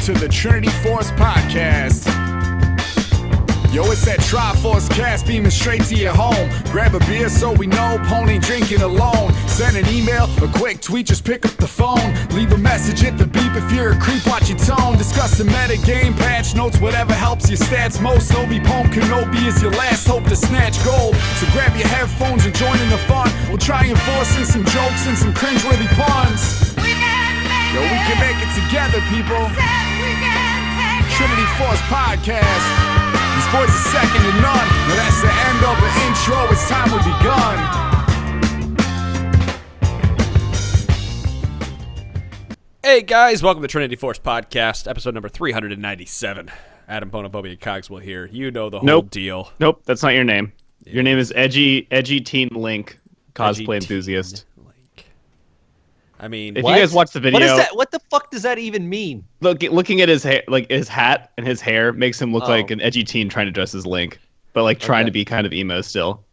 to the Trinity Force Podcast. Yo, it's that Triforce cast beaming straight to your home. Grab a beer so we know Pone ain't drinking alone. Send an email, a quick tweet, just pick up the phone. Leave a message at the beep if you're a creep, watch your tone. Discuss the meta game, patch notes, whatever helps your stats most. Obi Pone Kenobi is your last hope to snatch gold. So grab your headphones and join in the fun. We'll try enforcing some jokes and some cringeworthy puns. Yo, we can make it together, people. Trinity Force Podcast. These boys are second to none. Now that's the end of the intro. It's time we begun. Hey guys, welcome to Trinity Force Podcast, episode number 397. Adam Bonophobia Cogswell here. You know the whole deal. Nope, that's not your name. Your name is Edgy Teen Link, cosplay enthusiast. I mean, if you guys watch the video, what is that? What the fuck does that even mean? Looking at his hair, like his hat and his hair, makes him look like an edgy teen trying to dress as Link, but like trying to be kind of emo still.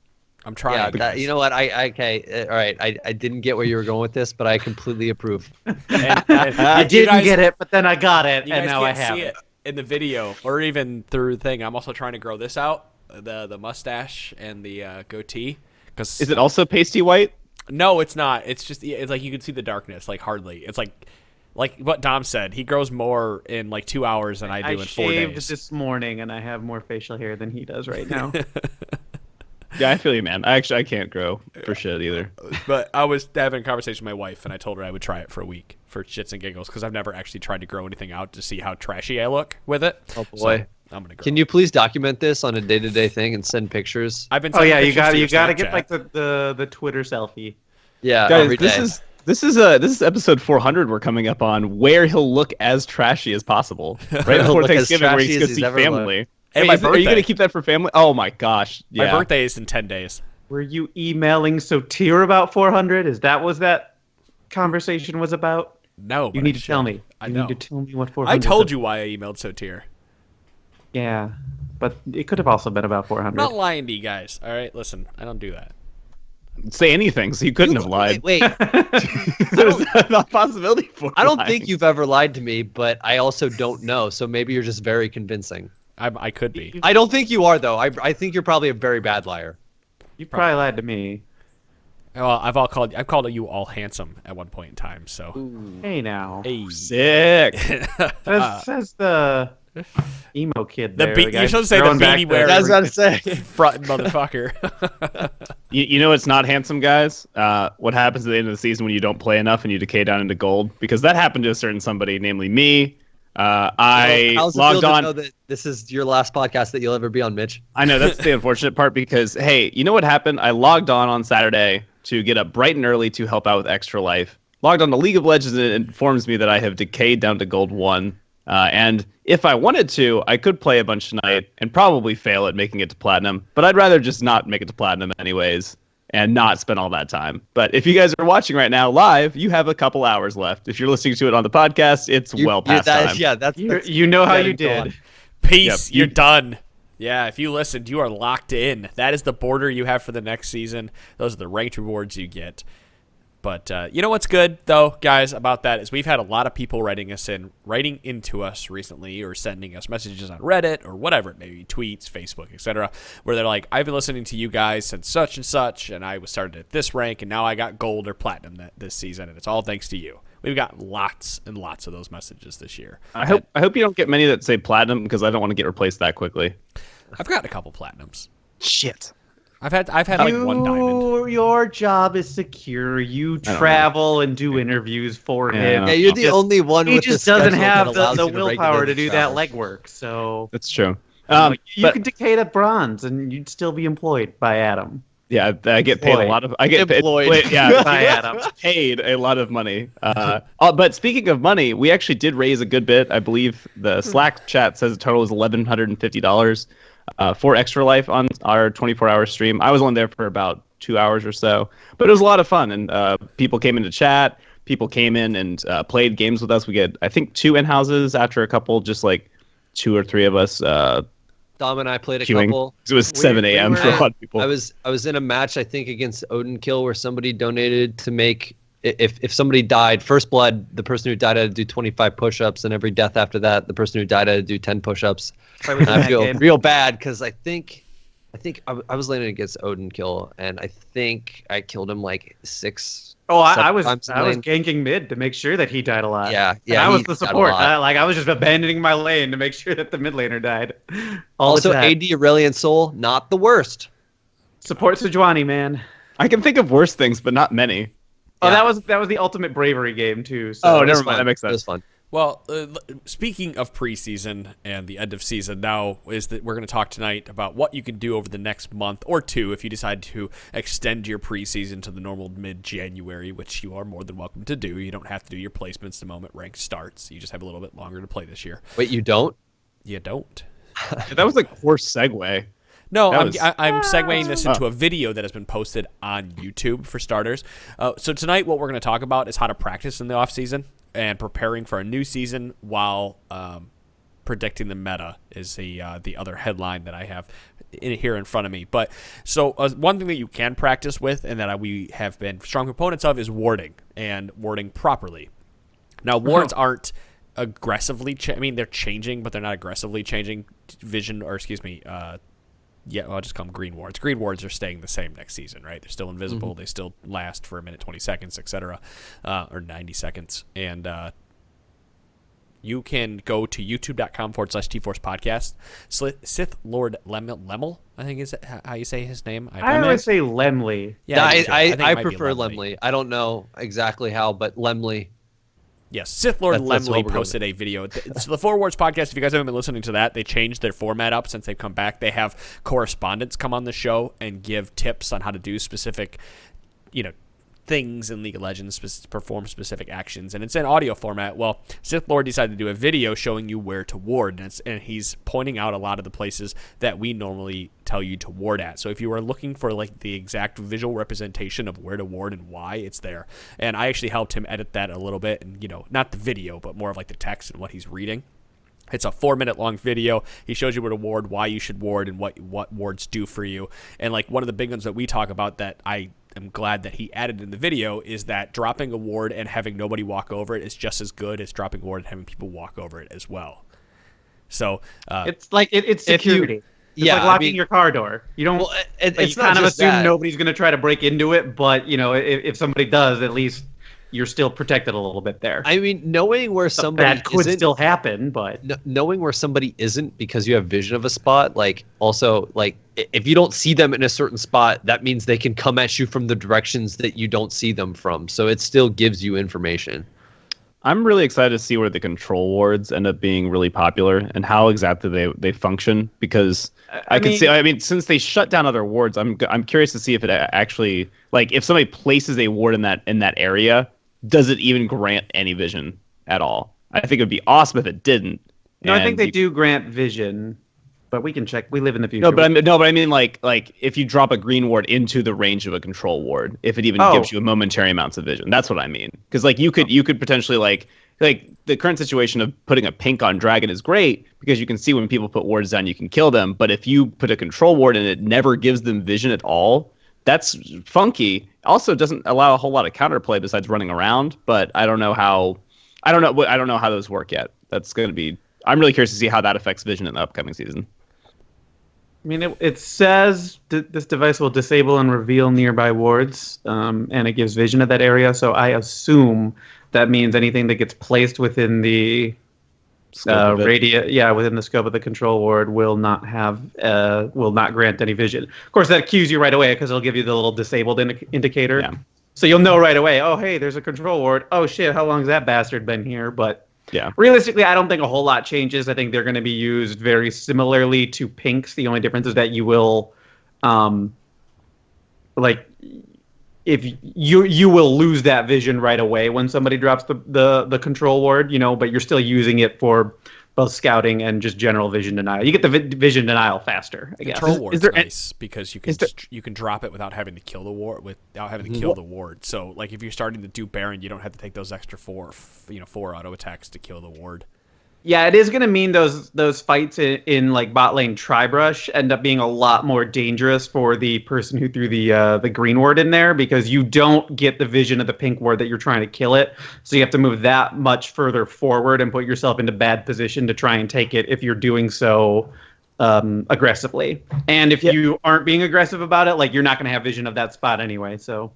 I'm trying. Yeah, you know what? Okay, all right. I didn't get where you were going with this, but I completely approve. I didn't get it, but then I got it, and now I have see it in the video or even through the thing. I'm also trying to grow this out, the mustache and the goatee. Is it also pasty white? No, it's not. It's just it's like you can see the darkness, like hardly. It's like what Dom said. He grows more in like 2 hours than I do in 4 days. I shaved this morning, and I have more facial hair than he does right now. Yeah, I feel you, man. I can't grow for shit either. But I was having a conversation with my wife, and I told her I would try it for a week for shits and giggles because I've never actually tried to grow anything out to see how trashy I look with it. Oh boy. So I'm gonna grow. Can you please document this on a day-to-day thing and send pictures? I've been. Oh yeah, you got to get like the Twitter selfie. Yeah, guys, every day. This is episode 400 we're coming up on, where he'll look as trashy as possible. Right before Thanksgiving, where he's going to see family. And Wait, are you going to keep that for family? Oh my gosh. Yeah. My birthday is in 10 days. Were you emailing Sotir about 400? Is that what that conversation was about? No. You need to tell me. I You know. need to tell me what 400 I told you why I emailed Sotir. Yeah, but it could have also been about 400. I'm not lying to you guys. All right, listen, I don't do that. Say anything, so you couldn't have lied. Wait. There's a possibility for I don't lying. think you've ever lied to me, but I also don't know. So maybe you're just very convincing. I could be. I don't think you are, though. I think you're probably a very bad liar. You probably lied to me. Well, I've called you all handsome at one point in time. So. Hey now. Hey. Sick. Says the emo kid there. You should say the beanie wearing. I was about to say. Front motherfucker. You know it's not handsome, guys? What happens at the end of the season when you don't play enough and you decay down into gold? Because that happened to a certain somebody, namely me. I how's it logged feel to on. know that this is your last podcast that you'll ever be on, Mitch? I know, that's the unfortunate part because, hey, you know what happened? I logged on Saturday to get up bright and early to help out with Extra Life. Logged on to League of Legends and it informs me that I have decayed down to gold 1. And if I wanted to, I could play a bunch tonight and probably fail at making it to platinum. But I'd rather just not make it to platinum anyways and not spend all that time. But if you guys are watching right now live, you have a couple hours left. If you're listening to it on the podcast, it's well past time. Yeah, that's you know how you did. Peace. Yep. You're done. Yeah, if you listened, you are locked in. That is the border you have for the next season. Those are the ranked rewards you get. But you know what's good, though, guys, about that is we've had a lot of people writing into us recently or sending us messages on Reddit or whatever it may be, tweets, Facebook, etc., where they're like, I've been listening to you guys since such and such, and I was started at this rank, and now I got gold or platinum this season, and it's all thanks to you. We've got lots and lots of those messages this year. I hope you don't get many that say platinum because I don't want to get replaced that quickly. I've got a couple platinums. Shit. I've had like one diamond. Your job is secure. You travel and do interviews for him. Yeah, you're the only one He with just the doesn't schedule have that allows the you to willpower to regularly do travel. that legwork. So That's true. you could decay to bronze, and you'd still be employed by Adam. Yeah, I get paid a lot of. I get Employed. yeah, By Adam. paid a lot of money. But speaking of money, we actually did raise a good bit. I believe the Slack chat says the total is $1,150 for Extra Life on our 24-hour stream. I was only there for about 2 hours or so, but it was a lot of fun. And people came into chat. People came in and played games with us. We get, I think, 2 in-houses after a couple, just like 2 or 3 of us. Dom and I played a queuing. couple. It was 7 a.m. for a lot of people. I was in a match, I think, against Odin Kill where somebody donated to make if somebody died, first blood, the person who died had to do 25 push-ups, and every death after that, the person who died had to do 10 push-ups. And I feel real bad because I think I was landing against Odin kill, and I think I killed him like 6. Oh, I was ganking mid to make sure that he died a lot. Yeah. And I was the support. I was just abandoning my lane to make sure that the mid laner died. Also, AD Aurelion Soul, not the worst. Support Sejuani, man. I can think of worse things, but not many. Oh, that was the ultimate bravery game too. So oh, never mind. That makes sense. It was fun. Well, speaking of preseason and the end of season, now is that we're going to talk tonight about what you can do over the next month or two if you decide to extend your preseason to the normal mid-January, which you are more than welcome to do. You don't have to do your placements the moment rank starts. You just have a little bit longer to play this year. Wait, you don't? You don't. That was like a poor segue. No, I'm segueing this into a video that has been posted on YouTube for starters. So tonight what we're going to talk about is how to practice in the offseason and preparing for a new season while predicting the meta is the other headline that I have here in front of me. But so one thing that you can practice with and that we have been strong proponents of is warding and warding properly. Now, wards aren't aggressively they're changing, but they're not aggressively changing vision, or excuse me, I'll just call them green wards. Green wards are staying the same next season, right? They're still invisible. Mm-hmm. They still last for a minute, 20 seconds, etc., or 90 seconds. And you can go to youtube.com/TForce Podcast. Sith Lord Lemel, I think is how you say his name. I always say Lemley. Yeah, I prefer Lemley. I don't know exactly how, but Lemley. Yes, Sith Lord Lemley posted a video. So the Four Words podcast, if you guys haven't been listening to that, they changed their format up since they've come back. They have correspondents come on the show and give tips on how to do specific, things in League of Legends, perform specific actions, and it's in audio format. Well, Sith Lord decided to do a video showing you where to ward, and he's pointing out a lot of the places that we normally tell you to ward at. So if you are looking for like the exact visual representation of where to ward and why, it's there. And I actually helped him edit that a little bit, and not the video, but more of like the text and what he's reading. It's a 4-minute long video. He shows you where to ward, why you should ward, and what wards do for you. And like one of the big ones that we talk about that I'm glad that he added in the video is that dropping a ward and having nobody walk over it is just as good as dropping a ward and having people walk over it as well. So it's like it's security. It's like locking your car door. You don't. Well, it's you kind of assume nobody's going to try to break into it, but if somebody does, at least you're still protected a little bit there. I mean, knowing where somebody that could still happen, but knowing where somebody isn't because you have vision of a spot, if you don't see them in a certain spot, that means they can come at you from the directions that you don't see them from. So it still gives you information. I'm really excited to see where the control wards end up being really popular and how exactly they function, because I mean, since they shut down other wards, I'm curious to see if it actually, if somebody places a ward in that area, does it even grant any vision at all? I think it would be awesome if it didn't. No, I think they do grant vision, but we can check. We live in the future. No, but I mean, like if you drop a green ward into the range of a control ward, if it even gives you a momentary amounts of vision, that's what I mean. Because you could potentially like the current situation of putting a pink on dragon is great because you can see when people put wards down, you can kill them. But if you put a control ward and it never gives them vision at all, that's funky. Also, doesn't allow a whole lot of counterplay besides running around. But I don't know how those work yet. That's going to be. I'm really curious to see how that affects vision in the upcoming season. I mean, it says this device will disable and reveal nearby wards, and it gives vision of that area. So I assume that means anything that gets placed within the within the scope of the control ward will not grant any vision. Of course, that cues you right away because it'll give you the little disabled indicator. Yeah. So you'll know right away. Oh, hey, there's a control ward. Oh shit, how long's that bastard been here? But yeah, realistically, I don't think a whole lot changes. I think they're going to be used very similarly to pinks. The only difference is that you will, if you will lose that vision right away when somebody drops the control ward, but you're still using it for both scouting and just general vision denial. You get the vision denial faster, I guess. Control ward's nice because you can drop it without having to kill the ward the ward. So like if you're starting to do Baron, you don't have to take those extra four auto attacks to kill the ward. Yeah, it is going to mean those fights in like bot lane tri-brush end up being a lot more dangerous for the person who threw the green ward in there, because you don't get the vision of the pink ward that you're trying to kill it. So you have to move that much further forward and put yourself into bad position to try and take it if you're doing so aggressively. And if you aren't being aggressive about it, like, you're not going to have vision of that spot anyway. So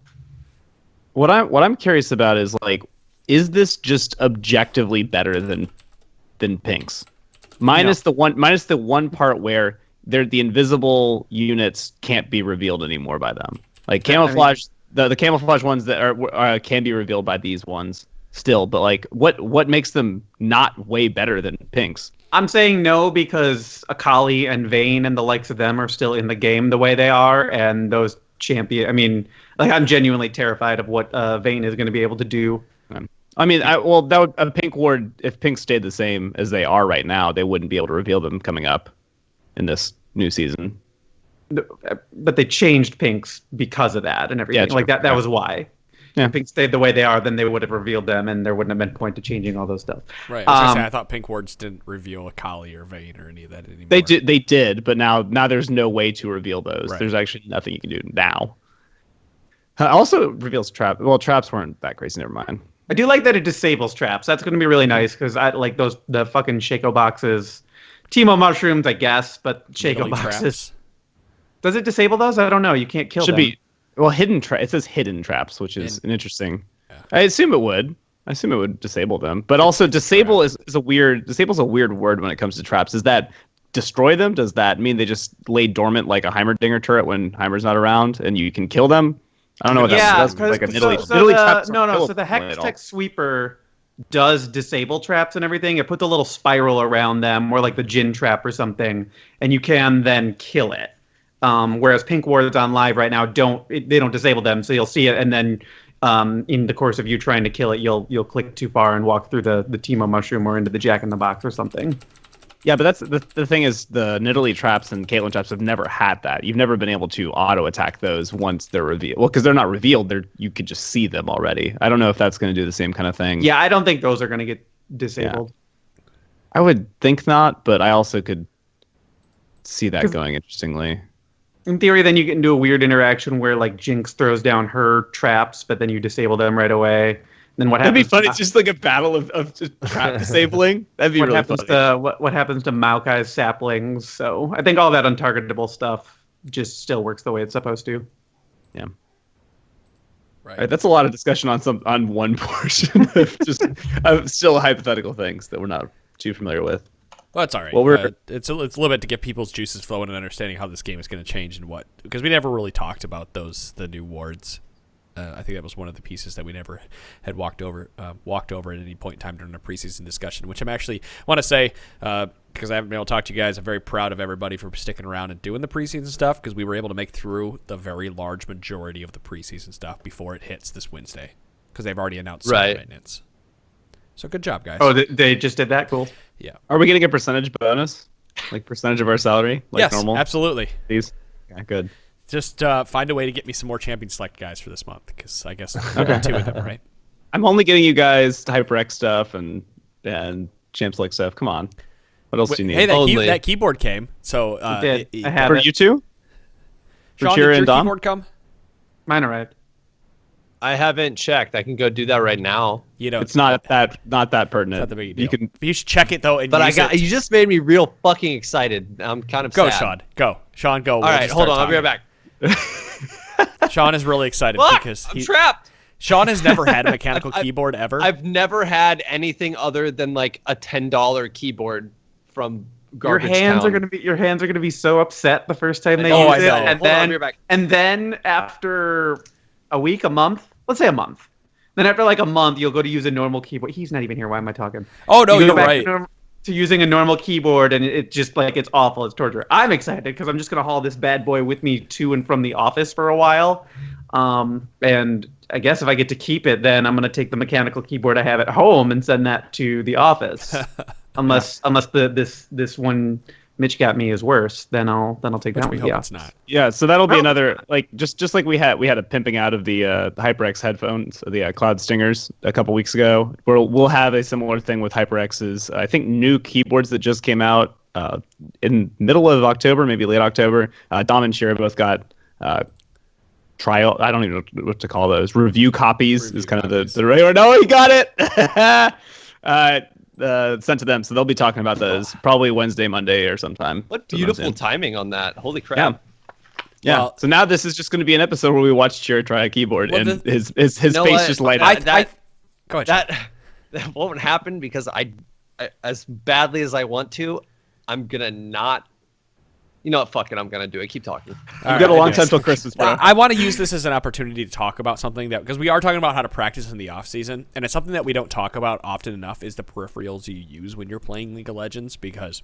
what I'm curious about is, like, is this just objectively better than pinks, minus the one part where the invisible units can't be revealed anymore by them. Like camouflage, the camouflage ones that are can be revealed by these ones still. But like, what makes them not way better than pinks? I'm saying no, because Akali and Vayne and the likes of them are still in the game the way they are, and those champion. I mean, like, I'm genuinely terrified of what Vayne is going to be able to do. I mean, that would a pink ward, if pinks stayed the same as they are right now, they wouldn't be able to reveal them coming up in this new season. But they changed pinks because of that and everything. Yeah, like that was why. Yeah. If pinks stayed the way they are, then they would have revealed them, and there wouldn't have been point to changing all those stuff. Right. I thought pink wards didn't reveal Akali or Vayne or any of that anymore. They did, but now there's no way to reveal those. Right. There's actually nothing you can do now. Also reveals trap. Well, traps weren't that crazy. Never mind. I do like that it disables traps. That's going to be really nice, because I like the fucking Shaco boxes. Teemo mushrooms, I guess, but Shaco Literally boxes. traps. Does it disable those? I don't know. You can't kill Should them. be. Well, it says hidden traps, which is an interesting. Yeah. I assume it would disable them, but also disable disable's a weird word when it comes to traps. Does that destroy them? Does that mean they just lay dormant like a Heimerdinger turret when Heimer's not around and you can kill them? I don't know what that's like. A So the Hextech Sweeper does disable traps and everything. It puts a little spiral around them, more like the Jin trap or something, and you can then kill it. Whereas pink wards on live right now don't disable them, so you'll see it, and then in the course of you trying to kill it, you'll click too far and walk through the Teemo mushroom or into the Jack in the Box or something. Yeah, but that's the thing is, the Nidalee traps and Caitlyn traps have never had that. You've never been able to auto attack those once they're revealed. Well, because they're not revealed, you could just see them already. I don't know if that's going to do the same kind of thing. Yeah, I don't think those are going to get disabled. Yeah. I would think not, but I also could see that going interestingly. In theory, then you get into a weird interaction where, like, Jinx throws down her traps, but then you disable them right away. Then what happens? That'd be funny. It's just like a battle of just trap disabling. That'd be really funny. What happens to Maokai's saplings? So I think all that untargetable stuff just still works the way it's supposed to. Yeah. Right. All right, that's a lot of discussion on one portion of still hypothetical things that we're not too familiar with. Well, that's all right. Well, it's a little bit to get people's juices flowing and understanding how this game is going to change and what, because we never really talked about the new wards. I think that was one of the pieces that we never had walked over at any point in time during the preseason discussion, which I'm actually want to say, because I haven't been able to talk to you guys, I'm very proud of everybody for sticking around and doing the preseason stuff, because we were able to make through the very large majority of the preseason stuff before it hits this Wednesday, because they've already announced some maintenance. So good job, guys. Oh, they just did that? Cool. Yeah. Are we getting a percentage bonus? Like percentage of our salary? Like yes, normal? Absolutely. These? Yeah, good. Just find a way to get me some more Champion Select guys for this month, because I guess I've got 2 of them, right? I'm only getting you guys HyperX stuff and Champ Select stuff. Come on. What else do you need? Hey, that keyboard came. So it did. I have for it. you two? For Sean, Chira did and your Dom? keyboard come? Mine arrived. I haven't checked. I can go do that right now. You know, it's not that pertinent. Not the big deal. You should check it though. And you just made me real fucking excited. I'm kind of sad. Sean. Go, Sean. Go. All right, hold on. I'll be right back. Sean is really excited because I'm trapped. Sean has never had a mechanical keyboard ever. I've never had anything other than like a $10 keyboard from Garbage Your hands Town. are gonna be so upset the first time they use it, and then after a week, a month, let's say a month. Then after like a month, you'll go to use a normal keyboard. He's not even here. Why am I talking? Oh no, you're right. To using a normal keyboard, and it just like it's awful. It's torture. I'm excited because I'm just gonna haul this bad boy with me to and from the office for a while. And I guess if I get to keep it, then I'm gonna take the mechanical keyboard I have at home and send that to the office. Unless this one Mitch got me is worse, then I'll take that one. It's not. Yeah, so that'll be another, like, just like we had a pimping out of the HyperX headphones, the Cloud Stingers a couple weeks ago. We'll have a similar thing with HyperX's, I think, new keyboards that just came out in middle of October, maybe late October. Dom and Shira both got trial. I don't even know what to call those. Review copies is kind of the right word. No, he got it. Sent to them, so they'll be talking about those probably Wednesday, Monday, or sometime. What beautiful timing on that! Holy crap! Yeah. Well, so now this is just going to be an episode where we watch Chair try a keyboard, and his face just light up. Go ahead. That won't happen because I, as badly as I want to, I'm gonna not. You know what? Fuck it. I'm going to do it. Keep talking. You've got a long time till Christmas, bro. I want to use this as an opportunity to talk about something because we are talking about how to practice in the off season, and it's something that we don't talk about often enough is the peripherals you use when you're playing League of Legends, because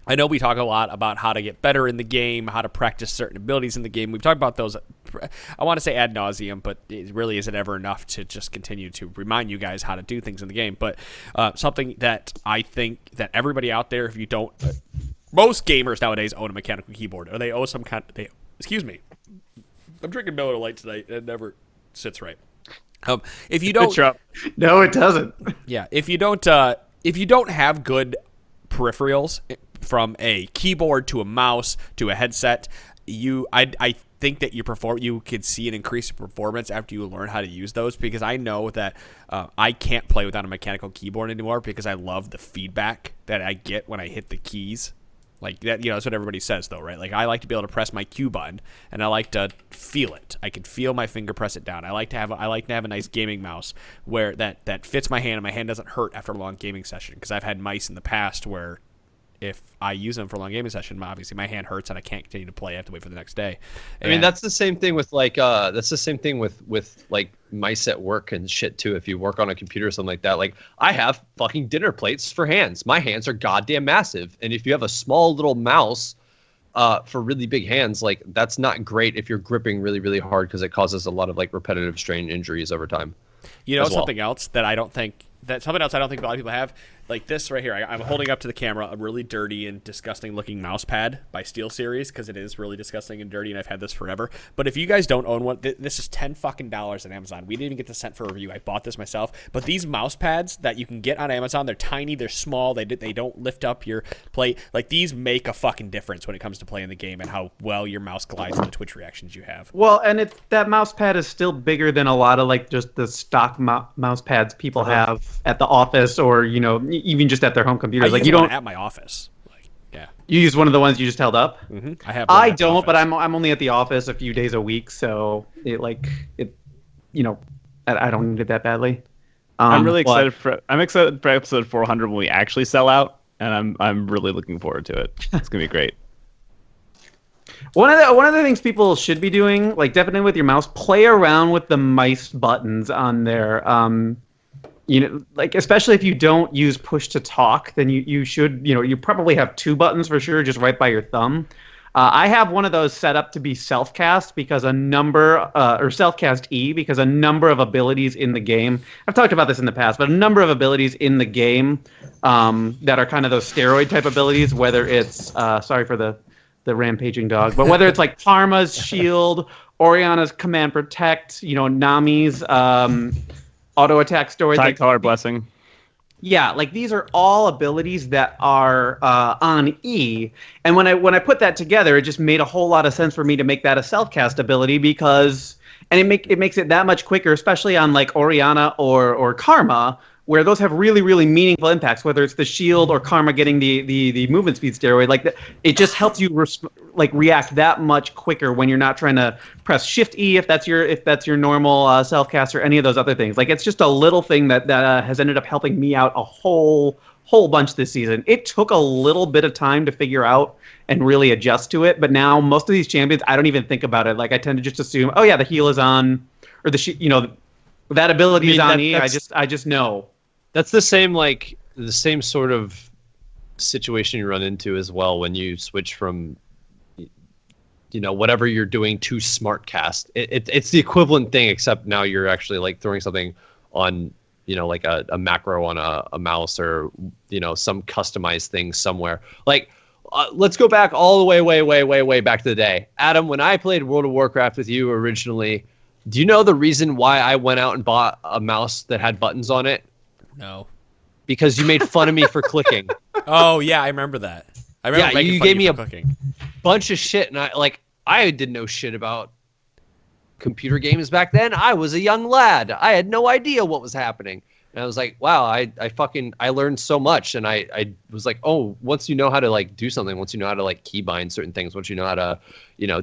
I know we talk a lot about how to get better in the game, how to practice certain abilities in the game. We've talked about those, I want to say ad nauseum, but it really isn't ever enough to just continue to remind you guys how to do things in the game. But something that I think that everybody out there, if you don't... Most gamers nowadays own a mechanical keyboard, or they own some kind of... Excuse me. I'm drinking Miller Lite tonight. It never sits right. If you don't... No, it doesn't. Yeah, if you don't have good peripherals, from a keyboard to a mouse to a headset, I think that you could see an increase in performance after you learn how to use those, because I know that I can't play without a mechanical keyboard anymore because I love the feedback that I get when I hit the keys. Like that, that's what everybody says, though, right? Like, I like to be able to press my Q button, and I like to feel it. I can feel my finger press it down. I like to have a nice gaming mouse where that fits my hand, and my hand doesn't hurt after a long gaming session. Because I've had mice in the past where, if I use them for a long gaming session, obviously my hand hurts and I can't continue to play. I have to wait for the next day. I mean, that's the same thing with like like mice at work and shit too. If you work on a computer or something like that, like I have fucking dinner plates for hands. My hands are goddamn massive, and if you have a small little mouse for really big hands, like that's not great if you're gripping really, really hard, because it causes a lot of like repetitive strain injuries over time. Something else that I don't think a lot of people have, like this right here. I'm holding up to the camera a really dirty and disgusting looking mouse pad by SteelSeries, because it is really disgusting and dirty, and I've had this forever. But if you guys don't own one, this is $10 fucking on Amazon. We didn't even get this sent for review. I bought this myself. But these mouse pads that you can get on Amazon, they're tiny, they're small, they don't lift up your plate. Like, these make a fucking difference when it comes to playing the game and how well your mouse glides and the twitch reactions you have. Well, and that mouse pad is still bigger than a lot of like just the stock mouse pads people have at the office, or even just at their home computers. Like, you don't at my office. Like, yeah. You use one of the ones you just held up? Mm-hmm. I don't, but I'm only at the office a few days a week, so I don't need it that badly. I'm really excited for episode 400 when we actually sell out, and I'm really looking forward to it. It's gonna be great. One of the things people should be doing, like definitely with your mouse, play around with the mice buttons on there. Like especially if you don't use push to talk, then you should, you probably have two buttons for sure, just right by your thumb. I have one of those set up to be self-cast because or self-cast E, because a number of abilities in the game, I've talked about this in the past, but a number of abilities in the game that are kind of those steroid type abilities, whether it's, sorry for the rampaging dog, but whether it's like Karma's shield, Oriana's command protect, Nami's auto attack story, Tricolor blessing. Yeah, like these are all abilities that are on E, and when I put that together, it just made a whole lot of sense for me to make that a self-cast ability, because it makes it that much quicker, especially on like Oriana or Karma, where those have really, really meaningful impacts, whether it's the shield or Karma getting the movement speed steroid. Like it just helps you react that much quicker when you're not trying to press Shift E if that's your normal self-cast, or any of those other things. Like, it's just a little thing that has ended up helping me out a whole bunch this season. It took a little bit of time to figure out and really adjust to it, but now most of these champions, I don't even think about it. Like, I tend to just assume, oh yeah, the heal is on, or that ability is on E. I just know. That's the same sort of situation you run into as well when you switch from whatever you're doing to SmartCast. It's the equivalent thing, except now you're actually like throwing something on like a macro on a mouse, or some customized thing somewhere. Like let's go back all the way back to the day. Adam, when I played World of Warcraft with you originally, do you know the reason why I went out and bought a mouse that had buttons on it? No. Because you made fun of me for clicking. Oh yeah, I remember that. I remember making you fun gave of me you a for cooking. bunch of shit, and I didn't know shit about computer games back then. I was a young lad. I had no idea what was happening. And I was like, wow, I learned so much. And I was like, oh, once you know how to like do something, once you know how to like keybind certain things, once you know how to,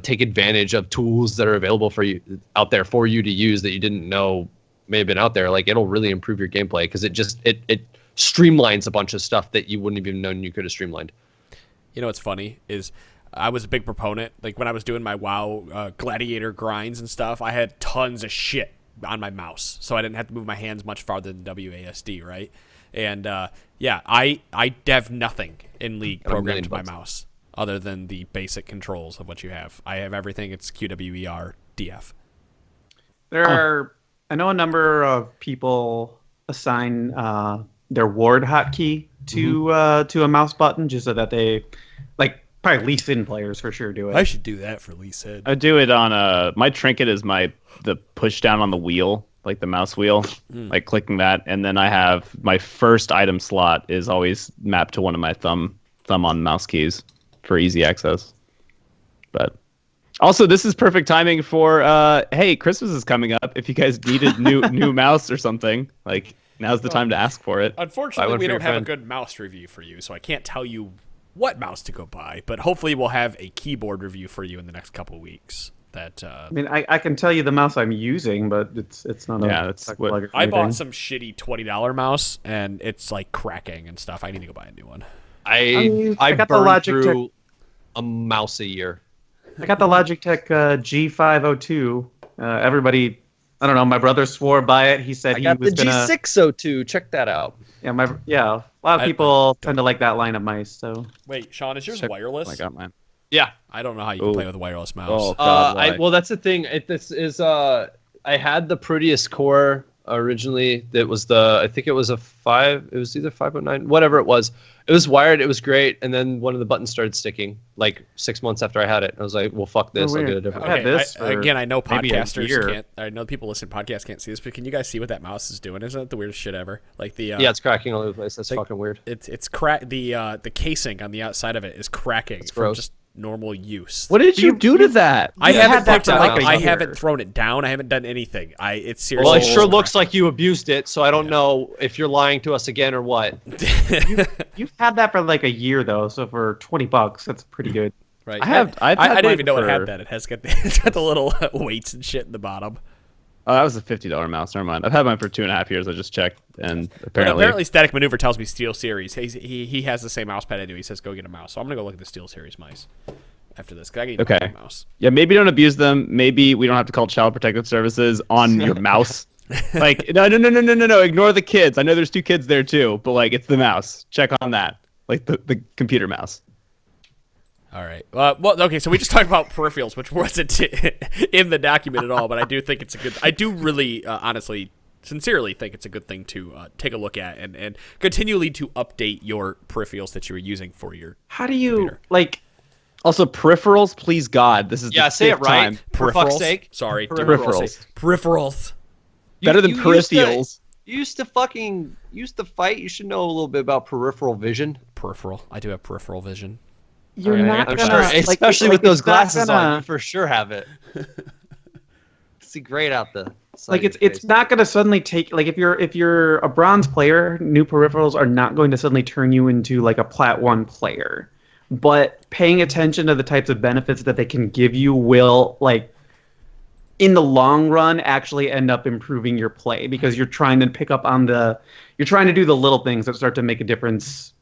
take advantage of tools that are available for you out there for you to use that you didn't know may have been out there, like it'll really improve your gameplay because it streamlines a bunch of stuff that you wouldn't have even known you could have streamlined. You know what's funny is I was a big proponent. Like when I was doing my WoW gladiator grinds and stuff, I had tons of shit on my mouse, so I didn't have to move my hands much farther than WASD, right? And I have nothing in League programmed to my mouse other than the basic controls of what you have. I have everything. It's QWER DF. I know a number of people assign their ward hotkey to a mouse button just so that they, like, probably Lee Sin players for sure do it. I should do that for Lee Sin. I do it on my trinket is the push down on the wheel, like the mouse wheel, like clicking that, and then I have my first item slot is always mapped to one of my thumb on mouse keys for easy access. But also, this is perfect timing for hey, Christmas is coming up. If you guys need a new mouse or something, like now's the time to ask for it. Unfortunately, we don't have a good mouse review for you, so I can't tell you what mouse to go buy. But hopefully, we'll have a keyboard review for you in the next couple of weeks. That I mean, I can tell you the mouse I'm using, but it's not. That's what I bought some shitty $20 mouse, and it's like cracking and stuff. I need to go buy a new one. I got the burned Logitech through a mouse a year. I got the Logitech G502. Everybody, I don't know. My brother swore by it. He said I got was the G602. Check that out. Yeah, a lot of people tend to like that line of mice. So wait, Sean, is yours wireless? I got mine. Yeah, I don't know how you can play with a wireless mouse. Oh God, well, that's the thing. This is I had the prettiest core originally. That was I think it was a 5. It was either 509, whatever it was. It was wired. It was great. And then one of the buttons started sticking like 6 months after I had it. I was like, well, fuck this. I'll get a different one. Again, I know maybe a podcasters year. can't. I know people listening to podcasts can't see this, but can you guys see what that mouse is doing? Isn't that the weirdest shit ever? Like the yeah, it's cracking all over the place. That's fucking weird. It's crack. The casing on the outside of it is cracking from gross. just normal use. What did you do to that? I haven't picked it up. I year. haven't thrown it down. I haven't done anything. It's seriously. Well, it sure looks like you abused it. So I don't know if you're lying to us again or what. You've had that for like a year though. So for $20, that's pretty good. Right. I didn't even know it had that. It has got it's got the little weights and shit in the bottom. Oh, that was a $50 mouse. Never mind. I've had mine for 2.5 years. I just checked, and apparently Static Maneuver tells me Steel Series. He has the same mouse pad I do. He says go get a mouse. So I'm gonna go look at the Steel Series mice after this. I need a mouse. Yeah, maybe don't abuse them. Maybe we don't have to call Child Protective Services on your mouse. Like no. Ignore the kids. I know there's 2 kids there too, but like it's the mouse. Check on that. Like the computer mouse. All right. Well, okay. So we just talked about peripherals, which wasn't in the document at all, but I do think it's a good. I do really, honestly, sincerely think it's a good thing to take a look at and continually to update your peripherals that you are using for your. How do you computer. like? Also, peripherals, please God, this is the say it 5th right. time. For fuck's sake. Sorry, Peripherals. Peripherals. Better than peripherals. You used to fight. You should know a little bit about peripheral vision. Peripheral. I do have peripheral vision. You're not I'm gonna, sure, especially with those glasses on, you for sure have it. See great out the like it's not going to suddenly take like if you're a bronze player, new peripherals are not going to suddenly turn you into like a plat 1 player. But paying attention to the types of benefits that they can give you will like in the long run actually end up improving your play because you're trying to pick up on you're trying to do the little things that start to make a difference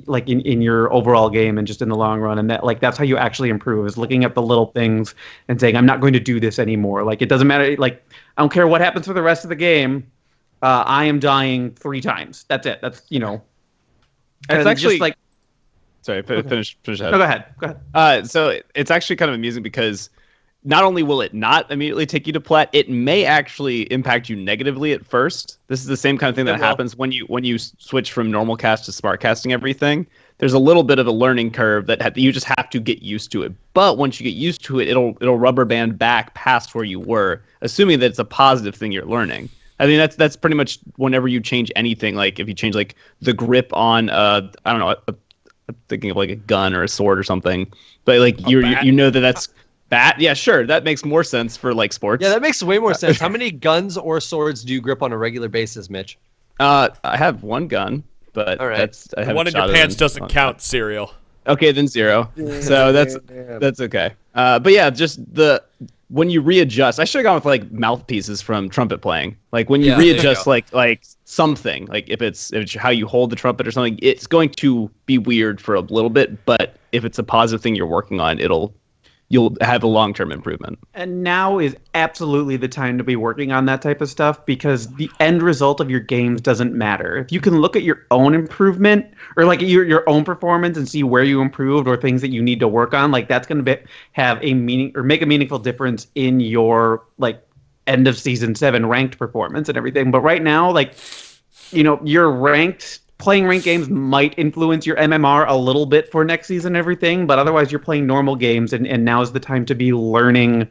like in your overall game and just in the long run, and that's how you actually improve is looking at the little things and saying I'm not going to do this anymore. Like it doesn't matter, like I don't care what happens for the rest of the game, I am dying 3 times. That's it. That's it's actually just like sorry, finish ahead. No, go ahead. So it's actually kind of amusing because not only will it not immediately take you to plat, it may actually impact you negatively at first. This is the same kind of thing that happens when you switch from normal cast to smart casting everything. There's a little bit of a learning curve that you just have to get used to it. But once you get used to it, it'll rubber band back past where you were, assuming that it's a positive thing you're learning. I mean, that's pretty much whenever you change anything. Like if you change like the grip on I don't know, I'm thinking of like a gun or a sword or something. But like you know that's bat. Yeah, sure, that makes more sense for like sports. Yeah, that makes way more sense. How many guns or swords do you grip on a regular basis, Mitch? I have one gun, but all right. I have one in your pants doesn't count, Serial. Okay, then 0. So that's okay. But yeah, just when you readjust, I should have gone with like mouthpieces from trumpet playing. Like when you readjust like something, like if it's how you hold the trumpet or something, it's going to be weird for a little bit, but if it's a positive thing you're working on, you'll have a long-term improvement. And now is absolutely the time to be working on that type of stuff, because the end result of your games doesn't matter. If you can look at your own improvement or like your own performance and see where you improved or things that you need to work on, like that's going to have a meaning or make a meaningful difference in your like end of season 7 ranked performance and everything. But right now, like, you know, playing ranked games might influence your MMR a little bit for next season and everything, but otherwise you're playing normal games, and now is the time to be learning,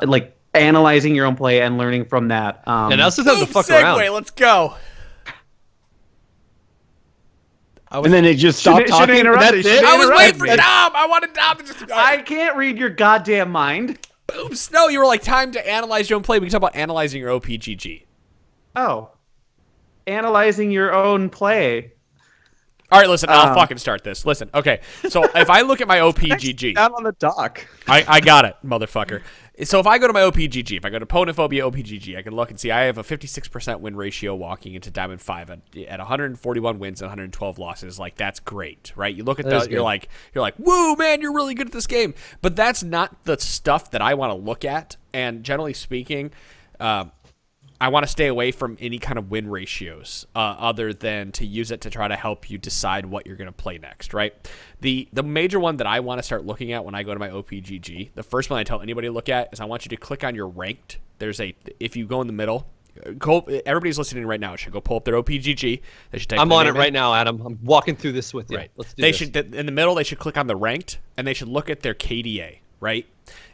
like analyzing your own play and learning from that. And now's the time to fuck segue, around. Let's go. And then it just stopped talking. That's it. I was waiting for Dom. I wanted Dom to just. I can't read your goddamn mind. Oops, no, you were like, time to analyze your own play. We can talk about analyzing your OPGG. Oh. Analyzing your own play. All right, listen, I'll fucking start this. Listen, okay, so if I look at my OPGG. Down on the dock. I got it, motherfucker. So if I go to my OPGG, if I go to Opponent Phobia OPGG, I can look and see I have a 56% win ratio walking into Diamond 5 at 141 wins and 112 losses. Like, that's great, right? You look at that, you're like, woo, man, you're really good at this game. But that's not the stuff that I want to look at. And generally speaking, I want to stay away from any kind of win ratios other than to use it to try to help you decide what you're going to play next, right? The major one that I want to start looking at when I go to my OPGG, the first one I tell anybody to look at is I want you to click on your ranked. If you go in the middle, everybody's listening right now should go pull up their OPGG. They should type I'm on it right now, Adam. I'm walking through this with you. Right. Let's do this. In the middle, they should click on the ranked, and they should look at their KDA, right?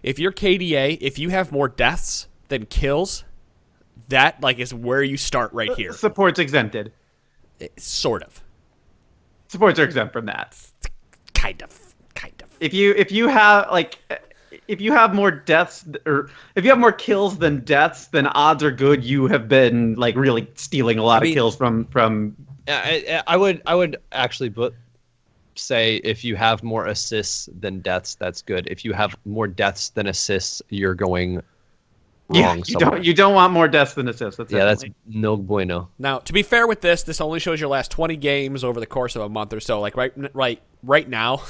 If your KDA, if you have more deaths than kills, that like is where you start right here. Support's exempted. Sort of. Supports are exempt from that. Kind of. If you have more deaths, or if you have more kills than deaths, then odds are good you have been like really stealing a lot of kills from. I would actually say if you have more assists than deaths, that's good. If you have more deaths than assists, you're going wrong. You don't want more deaths than assists. That's no bueno. Now, to be fair with this only shows your last 20 games over the course of a month or so. Like right now,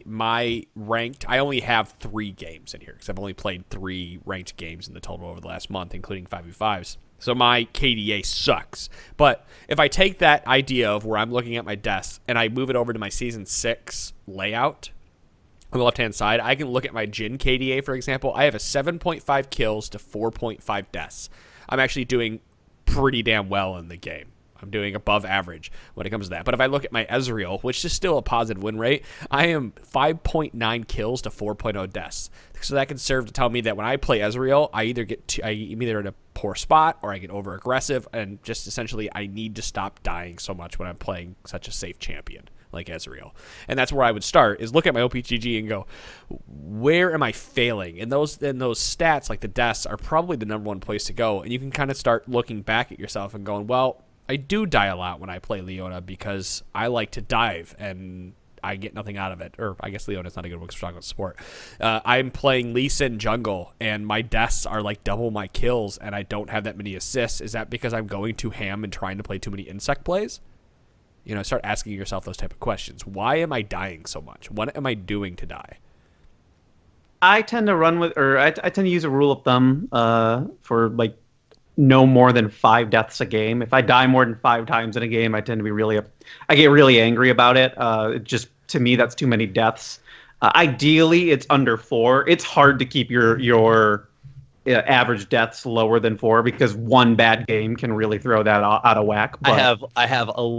my ranked, I only have 3 games in here because I've only played 3 ranked games in the total over the last month, including 5v5s. So my KDA sucks. But if I take that idea of where I'm looking at my deaths and I move it over to my season 6 layout on the left-hand side, I can look at my Jin KDA, for example. I have a 7.5 kills to 4.5 deaths. I'm actually doing pretty damn well in the game. I'm doing above average when it comes to that. But if I look at my Ezreal, which is still a positive win rate, I am 5.9 kills to 4.0 deaths. So that can serve to tell me that when I play Ezreal, I'm either in a poor spot or I get over aggressive, and just essentially I need to stop dying so much when I'm playing such a safe champion like Ezreal. And that's where I would start, is look at my OPGG and go, where am I failing? And those stats, like the deaths, are probably the number one place to go. And you can kind of start looking back at yourself and going, well, I do die a lot when I play Leona because I like to dive and I get nothing out of it. Or I guess Leona's not a good one because we're talking about support. I'm playing Lee Sin jungle and my deaths are like double my kills and I don't have that many assists. Is that because I'm going too ham and trying to play too many insect plays? You know, start asking yourself those type of questions. Why am I dying so much? What am I doing to die? I tend to I tend to use a rule of thumb for like no more than 5 deaths a game. If I die more than 5 times in a game, I tend to be I get really angry about it. Just to me, that's too many deaths. Ideally, it's under 4. It's hard to keep your average deaths lower than 4 because one bad game can really throw that out of whack. But I have like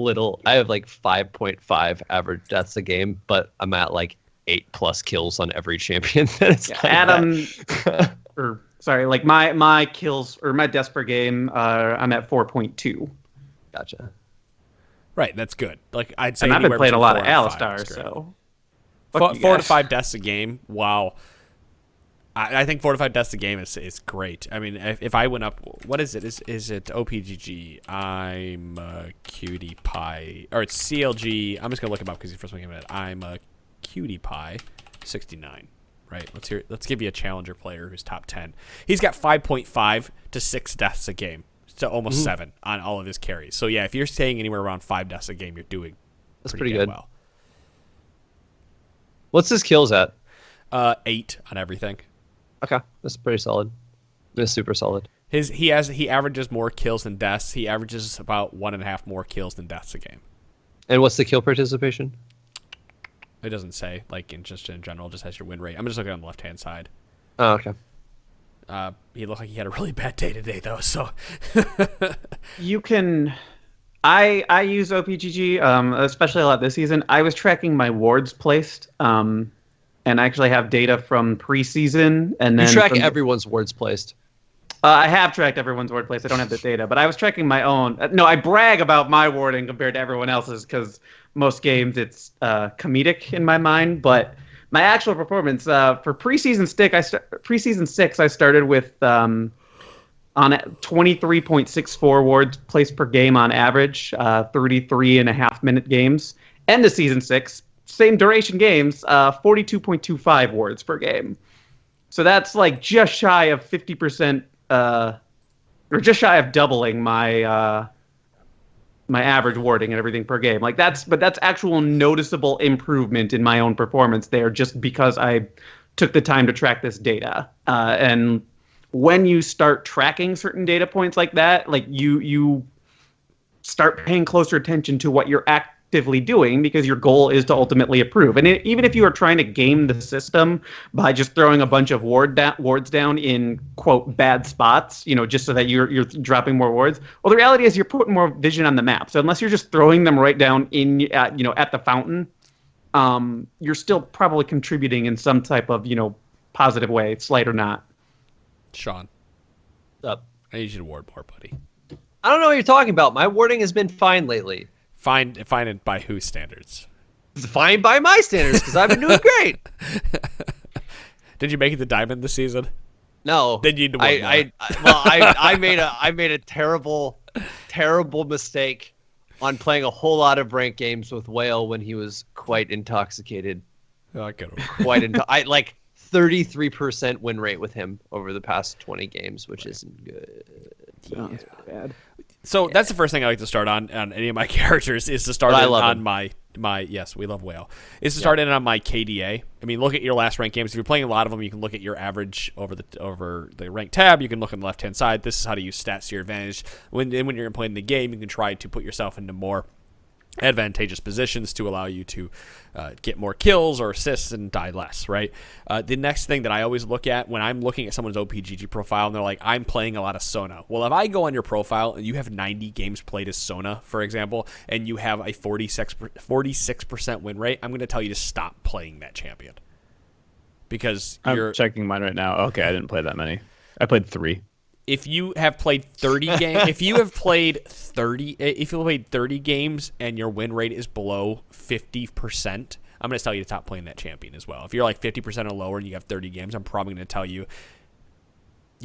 5.5 average deaths a game, but I'm at like 8+ kills on every champion. Adam, or sorry, like my kills or my deaths per game, I'm at 4.2. Gotcha. Right, that's good. Like I'd say, and I've been playing a lot of 4 and 5 Alistar, is great. so 4 to 5 deaths a game. Wow. I think 4 to 5 deaths a game is great. I mean, if I went up, what is it? Is it OPGG? I'm a cutie pie, or it's CLG. I'm just gonna look him up because the first one came in. I'm a cutie pie, 69. Right. Let's give you a challenger player who's top 10. He's got 5.5 to 6 deaths a game, to almost 7 on all of his carries. So yeah, if you're staying anywhere around 5 deaths a game, you're doing pretty good. Well. What's his kills at? 8 on everything. Okay, that's pretty solid. That's super solid. He averages more kills than deaths. He averages about 1.5 more kills than deaths a game. And what's the kill participation? It doesn't say, like in general, just has your win rate. I'm just looking on the left hand side. Oh, okay. He looked like he had a really bad day today though, so you can. I use OPGG, especially a lot this season. I was tracking my wards placed, and I actually have data from preseason. And then you track everyone's wards placed. I have tracked everyone's ward placed. I don't have the data, but I was tracking my own. No, I brag about my warding compared to everyone else's because most games it's comedic in my mind. But my actual performance for preseason 6, I started with on 23.64 wards placed per game on average, 33.5-minute games. End of season 6, same duration games, 42.25 wards per game. So that's like just shy of 50%, or just shy of doubling my my average warding and everything per game. Like that's actual noticeable improvement in my own performance there, just because I took the time to track this data. And when you start tracking certain data points like that, like you start paying closer attention to what you're actively doing, because your goal is to ultimately improve. And even if you are trying to game the system by just throwing a bunch of wards down in quote bad spots, just so that you're dropping more wards, well, the reality is you're putting more vision on the map. So unless you're just throwing them right down at the fountain, you're still probably contributing in some type of positive way, slight or not. Sean, what's up? I need you to ward more, buddy. I don't know what you're talking about. My warding has been fine lately. Fine it by whose standards? It's fine by my standards, because I've been doing great. Did you make it to Diamond this season? No. Then you need to win I made a terrible mistake on playing a whole lot of ranked games with Whale when he was quite intoxicated. I like 33% win rate with him over the past 20 games, which isn't good. Sounds bad. So that's the first thing I like to start on any of my characters is to start on my yes, we love Whale. Is to start in on my KDA. I mean, look at your last ranked games. If you're playing a lot of them, you can look at your average over the rank tab. You can look on the left hand side. This is how to use stats to your advantage. When you're playing the game, you can try to put yourself into more advantageous positions to allow you to get more kills or assists and die less, right? The next thing that I always look at when I'm looking at someone's OPGG profile and they're like, I'm playing a lot of Sona. Well, if I go on your profile and you have 90 games played as Sona, for example, and you have a 46% win rate, I'm going to tell you to stop playing that champion. Because I'm checking mine right now. Okay, I didn't play that many. I played 3. If you have played 30 games, if you played 30 games and your win rate is below 50%, I'm going to tell you to stop playing that champion as well. If you're like 50% or lower and you have 30 games, I'm probably going to tell you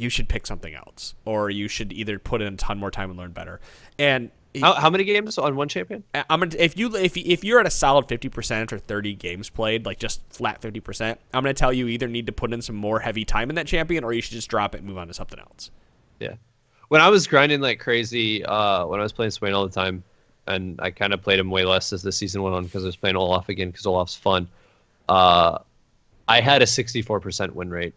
should pick something else, or you should either put in a ton more time and learn better. And how many games on one champion? If you're at a solid 50% or 30 games played, like just flat 50%, I'm going to tell you either need to put in some more heavy time in that champion, or you should just drop it and move on to something else. Yeah. When I was grinding like crazy, when I was playing Swain all the time, and I kind of played him way less as the season went on because I was playing Olaf again because Olaf's fun, I had a 64% win rate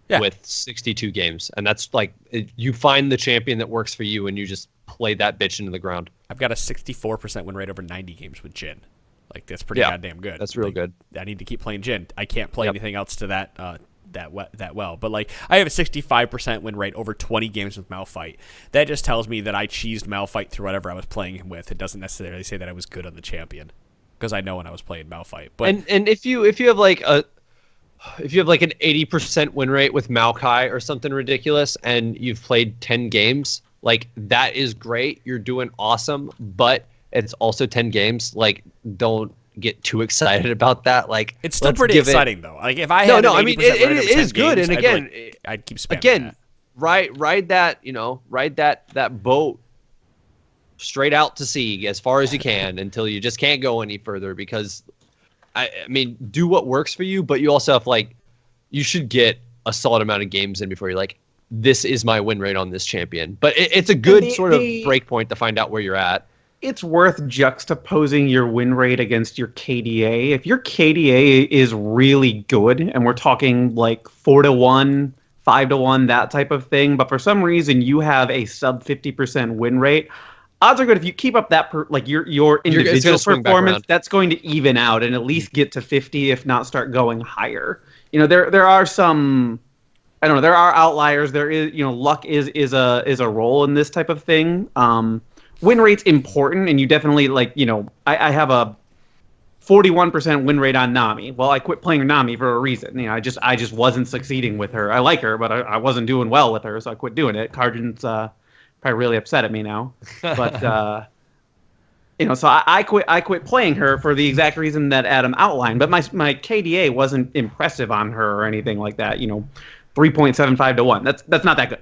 with 62 games. And that's like, you find the champion that works for you and you just play that bitch into the ground. I've got a 64% win rate over 90 games with Jhin. Like, that's pretty goddamn good. That's real like, good. I need to keep playing Jhin. I can't play anything else to that well. But like, I have a 65% win rate over 20 games with Malphite. That just tells me that I cheesed Malphite through whatever I was playing him with. It doesn't necessarily say that I was good on the champion, because I know when I was playing Malphite. But and if you have like an 80% win rate with Maokai or something ridiculous, and you've played 10 games, like, that is great. You're doing awesome, but it's also 10 games. Like, don't get too excited about that. Like, it's still pretty exciting though. Like, if I had I mean, it is good. Games, and again, I'd keep spamming that. ride that boat straight out to sea as far as you can until you just can't go any further, because I mean, do what works for you, but you also have, like, you should get a solid amount of games in before you're like, this is my win rate on this champion. But it's a good sort of break point to find out where you're at. It's worth juxtaposing your win rate against your KDA. If your KDA is really good, and we're talking like 4-1, 5-1, that type of thing, but for some reason you have a sub 50% win rate, odds are good if you keep up that your individual performance, that's going to even out and at least get to 50, if not start going higher. You know, there are some, I don't know, there are outliers. There is, you know, luck is a role in this type of thing. Win rate's important, and you definitely, like, you know, I have a 41% win rate on Nami. Well, I quit playing Nami for a reason. You know, I just wasn't succeeding with her. I like her, but I wasn't doing well with her, so I quit doing it. Cardin's probably really upset at me now, but you know, so I quit playing her for the exact reason that Adam outlined. But my KDA wasn't impressive on her or anything like that. You know, 3.75 to 1. That's not that good.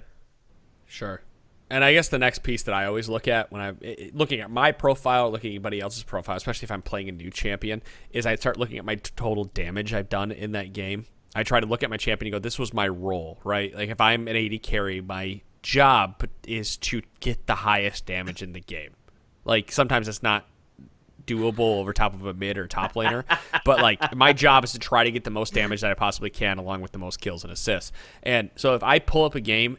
Sure. And I guess the next piece that I always look at when I'm looking at my profile, looking at anybody else's profile, especially if I'm playing a new champion, is I start looking at my total damage I've done in that game. I try to look at my champion and go, this was my role, right? Like, if I'm an AD carry, my job is to get the highest damage in the game. Like, sometimes it's not doable over top of a mid or top laner, but like, my job is to try to get the most damage that I possibly can, along with the most kills and assists. And so if I pull up a game,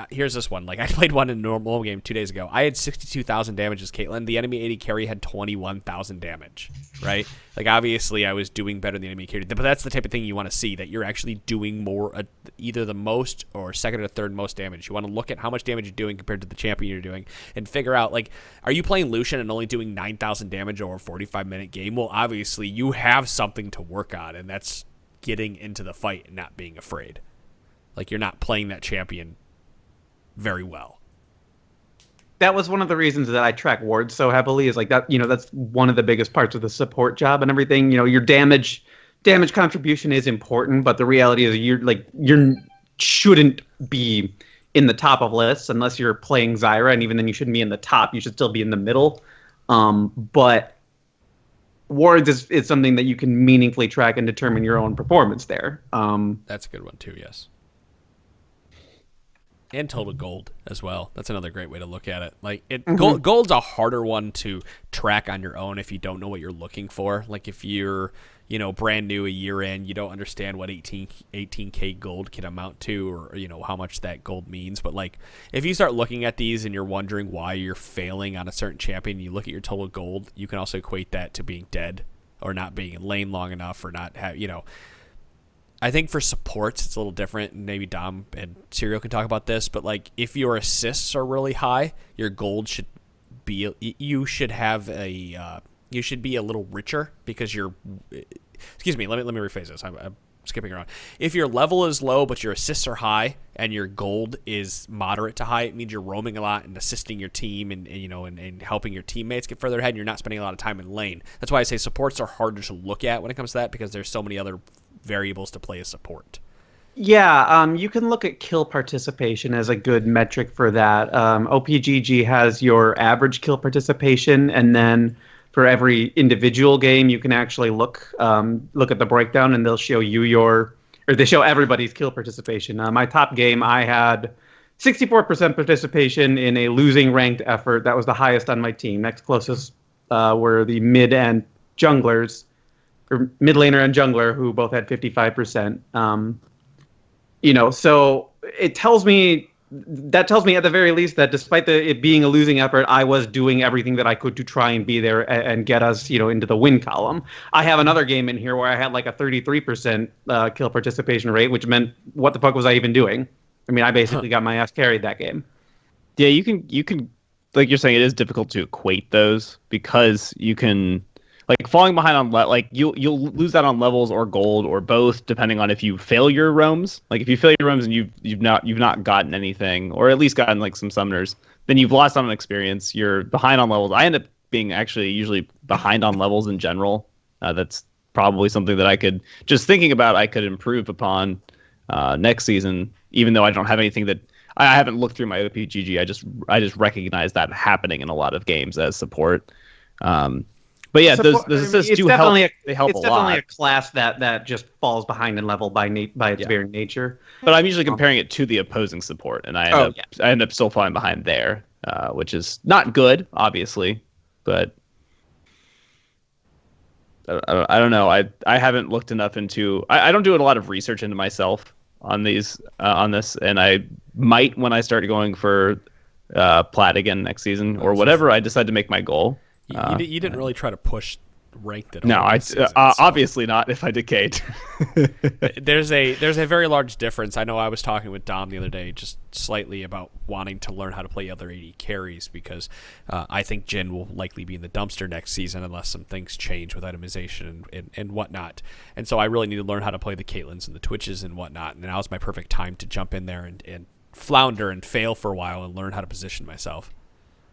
here's this one. Like, I played one in a normal game 2 days ago. I had 62,000 damage as Caitlyn. The enemy AD carry had 21,000 damage, right? Like, obviously, I was doing better than the enemy carry. But that's the type of thing you want to see, that you're actually doing more, either the most or second or third most damage. You want to look at how much damage you're doing compared to the champion you're doing and figure out, like, are you playing Lucian and only doing 9,000 damage over a 45-minute game? Well, obviously, you have something to work on, and that's getting into the fight and not being afraid. Like, you're not playing that champion very well. That was one of the reasons that I track wards so heavily, is like that, you know, that's one of the biggest parts of the support job and everything. You know, your damage contribution is important, but the reality is you shouldn't be in the top of lists unless you're playing Zyra, and even then you shouldn't be in the top. You should still be in the middle. But wards is something that you can meaningfully track and determine your own performance there. That's a good one too, yes. And total gold as well. That's another great way to look at it. Like, gold's a harder one to track on your own if you don't know what you're looking for. Like, if you're, you know, brand new a year in, you don't understand what 18K gold can amount to, or, you know, how much that gold means. But like, if you start looking at these and you're wondering why you're failing on a certain champion, you look at your total gold, you can also equate that to being dead or not being in lane long enough, or not have, you know. I think for supports, it's a little different. Maybe Dom and Serial can talk about this, but like, if your assists are really high, your gold should be, you should be a little richer, because you're, excuse me, let me rephrase this. I'm skipping around. If your level is low, but your assists are high and your gold is moderate to high, it means you're roaming a lot and assisting your team and you know, and helping your teammates get further ahead, and you're not spending a lot of time in lane. That's why I say supports are harder to look at when it comes to that, because there's so many other variables to play a support. Yeah, you can look at kill participation as a good metric for that. OPGG has your average kill participation, and then for every individual game, you can actually look at the breakdown, and they'll show you they show everybody's kill participation. My top game, I had 64% participation in a losing ranked effort. That was the highest on my team. Next closest were the mid and junglers, or mid laner and jungler, who both had 55%. You know, so it tells me that tells me at the very least that despite it being a losing effort, I was doing everything that I could to try and be there and get us, into the win column. I have another game in here where I had like a 33% kill participation rate, which meant what the fuck was I even doing? I mean, I basically got my ass carried that game. Yeah, you can, like you're saying, it is difficult to equate those because you can, like, falling behind on you'll lose that on levels or gold or both, depending on if you fail your roams. Like if you fail your roams and you've not gotten anything, or at least gotten like some summoners, then you've lost on an experience. You're behind on levels. I end up being actually usually behind on levels in general. That's probably something that I could, just thinking about, I could improve upon next season, even though I don't have anything that I haven't looked through my OPGG. I just recognize that happening in a lot of games as support. But yeah, those assists do help. They help a lot. It's definitely a class that just falls behind in level by its very nature. But I'm usually comparing it to the opposing support, and I end up still falling behind there, which is not good, obviously. But I don't know. I haven't looked enough into. I don't do a lot of research into myself on this, and I might when I start going for plat again next season or whatever I decide to make my goal. You didn't really try to push ranked at all. No, obviously not if I decayed. There's a very large difference. I know I was talking with Dom the other day just slightly about wanting to learn how to play other AD carries because I think Jhin will likely be in the dumpster next season unless some things change with itemization and whatnot. And so I really need to learn how to play the Caitlyn's and the Twitches and whatnot. And now's my perfect time to jump in there and flounder and fail for a while and learn how to position myself.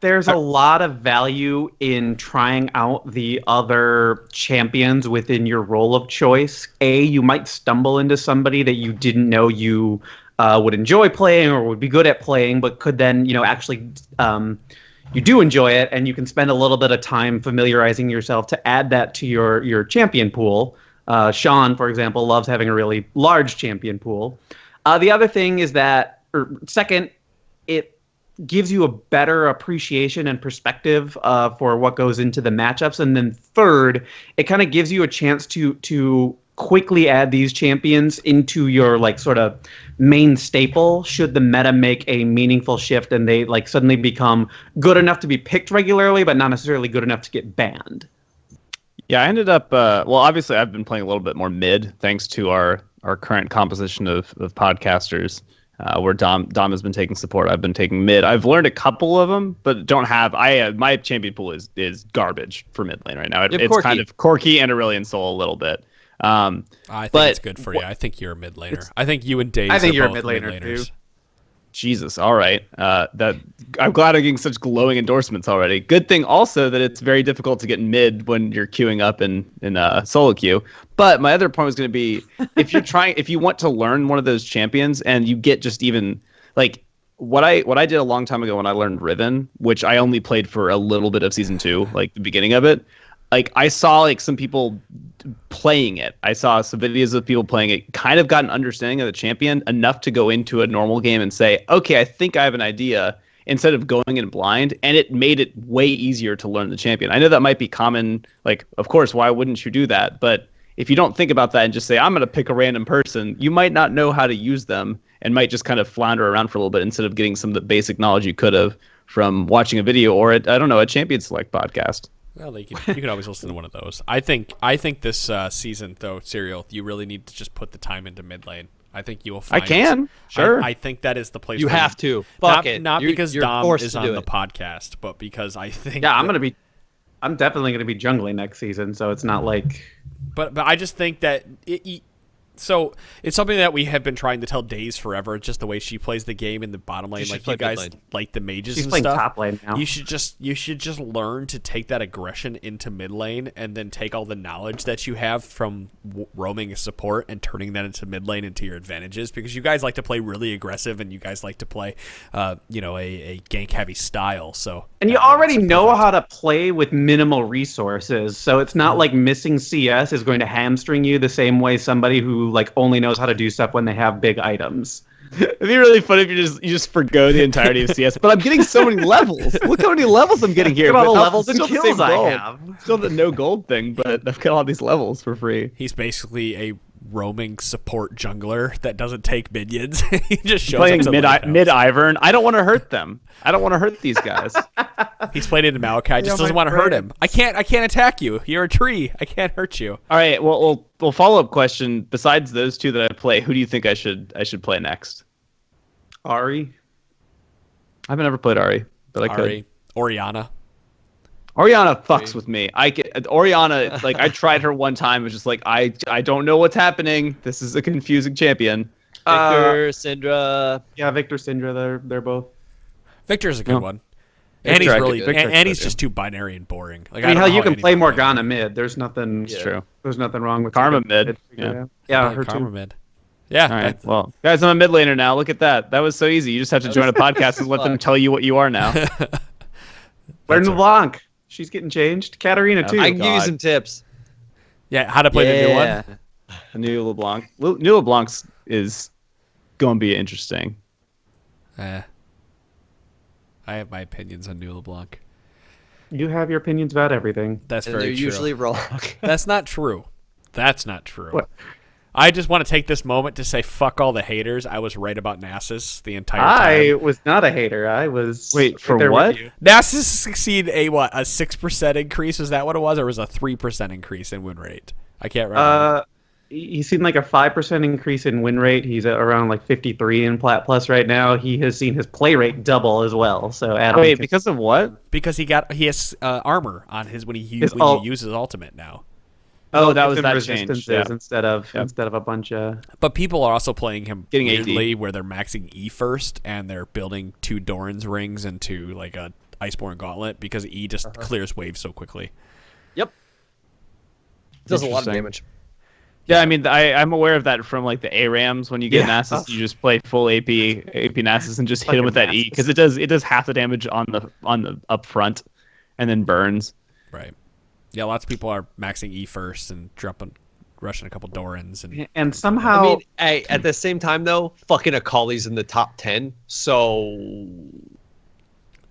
There's a lot of value in trying out the other champions within your role of choice. You might stumble into somebody that you didn't know you would enjoy playing or would be good at playing, but could then, actually you do enjoy it, and you can spend a little bit of time familiarizing yourself to add that to your champion pool. Sean, for example, loves having a really large champion pool. The other thing is that, second, it gives you a better appreciation and perspective for what goes into the matchups. And then third, it kind of gives you a chance to quickly add these champions into your sort of main staple should the meta make a meaningful shift and they suddenly become good enough to be picked regularly, but not necessarily good enough to get banned. Yeah, I ended up, obviously I've been playing a little bit more mid thanks to our current composition of podcasters. Where Dom has been taking support, I've been taking mid. I've learned a couple of them, but don't have. My champion pool is garbage for mid lane right now. It's kind of Corki and Aurelion Sol a little bit. I think it's good for you. I think you're a mid laner. I think you and Daze I think are you're both a mid laner mid-laners. too. Jesus, all right. I'm glad I'm getting such glowing endorsements already. Good thing also that it's very difficult to get mid when you're queuing up in solo queue. But my other point was going to be if you want to learn one of those champions and you get just even what I did a long time ago when I learned Riven, which I only played for a little bit of season 2, the beginning of it. I saw some people playing it. I saw some videos of people playing it, kind of got an understanding of the champion enough to go into a normal game and say, okay, I think I have an idea, instead of going in blind. And it made it way easier to learn the champion. I know that might be common. Of course, why wouldn't you do that? But if you don't think about that and just say, I'm going to pick a random person, you might not know how to use them and might just kind of flounder around for a little bit instead of getting some of the basic knowledge you could have from watching a video or a Champion Select podcast. Well, you can always listen to one of those. I think this season, though, Serial, you really need to just put the time into mid lane. I think you will find I can. Sure. I think that is the place you have to. Fuck it. Not because you're Dom is on the it. podcast, but because I think I'm definitely going to be jungling next season, so it's not But I just think that so it's something that we have been trying to tell Daze forever. Just the way she plays the game in the bottom lane, you guys like the mages and stuff. She's playing top lane now. You should just learn to take that aggression into mid lane, and then take all the knowledge that you have from roaming a support and turning that into mid lane into your advantages. Because you guys like to play really aggressive, and you guys like to play, a gank heavy style. So and you already know how to play with minimal resources, so it's not like missing CS is going to hamstring you the same way somebody who only knows how to do stuff when they have big items. It'd be really funny if you just forgo the entirety of CS. But I'm getting so many levels. Look how many levels I'm getting here. Look at all the levels and kills I have. Still the no gold thing, but I've got all these levels for free. He's basically a roaming support jungler that doesn't take minions. He just shows Playing up to mid Ivern. I don't want to hurt them. I don't want to hurt these guys. He's played into Maokai. Just doesn't want to hurt him. I can't attack you. You're a tree. I can't hurt you. All right. Well, follow up question. Besides those two that I play, who do you think I should play next? Ari. I've never played Ari, but I could. Orianna. Orianna fucks with me. Orianna, like I tried her one time. It was just like I don't know what's happening. This is a confusing champion. Victor, Syndra. Yeah, Victor, Syndra. They're both. Victor's a good one. Victor, And he's just too binary and boring. Like I mean, don't know you how can play anybody Morgana mid. There's nothing. It's true. There's nothing wrong with Karma it. mid. Yeah. Yeah, her Karma too. mid. Yeah. All right. Well, guys, I'm a mid laner now. Look at that. That was so easy. You just have to join a podcast and let them tell you what you are now. Learn LeBlanc. She's getting changed. Katarina too. I can give you some tips. Yeah, how to play the new one. A new LeBlanc. New LeBlanc's is going to be interesting. I have my opinions on New LeBlanc. You have your opinions about everything. That's And very they're true. usually wrong. That's not true. That's not true. What? I just want to take this moment to say fuck all the haters. I was right about Nasus the entire I time. was not a hater. I was. Wait, for right there what? with you. Nasus succeed a 6% increase? Was that what it was? Or was it a 3% increase in win rate? I can't remember. He's seen like a 5% increase in win rate. He's at around like 53 in Plat Plus right now. He has seen his play rate double as well. So Adam, Wait, because of what? Because he has armor on his when he His uses ultimate now. Oh, that gives was him that resistances change. Yeah. instead of a bunch of. But people are also playing him Getting AD. weirdly where they're maxing E first and they're building 2 Doran's rings into like a Iceborne Gauntlet because E just clears waves so quickly. Yep. Does a lot of Interesting. damage. Yeah, I mean, I'm aware of that from like the ARAMs. When you get Yeah. Nasus, you just play full AP Nasus and just hit him with that E because it does half the damage on the up front, and then burns. Right. Yeah, lots of people are maxing E first and rushing a couple Dorans and And somehow, I mean, hey, at the same time though, fucking Akali's in the top 10. So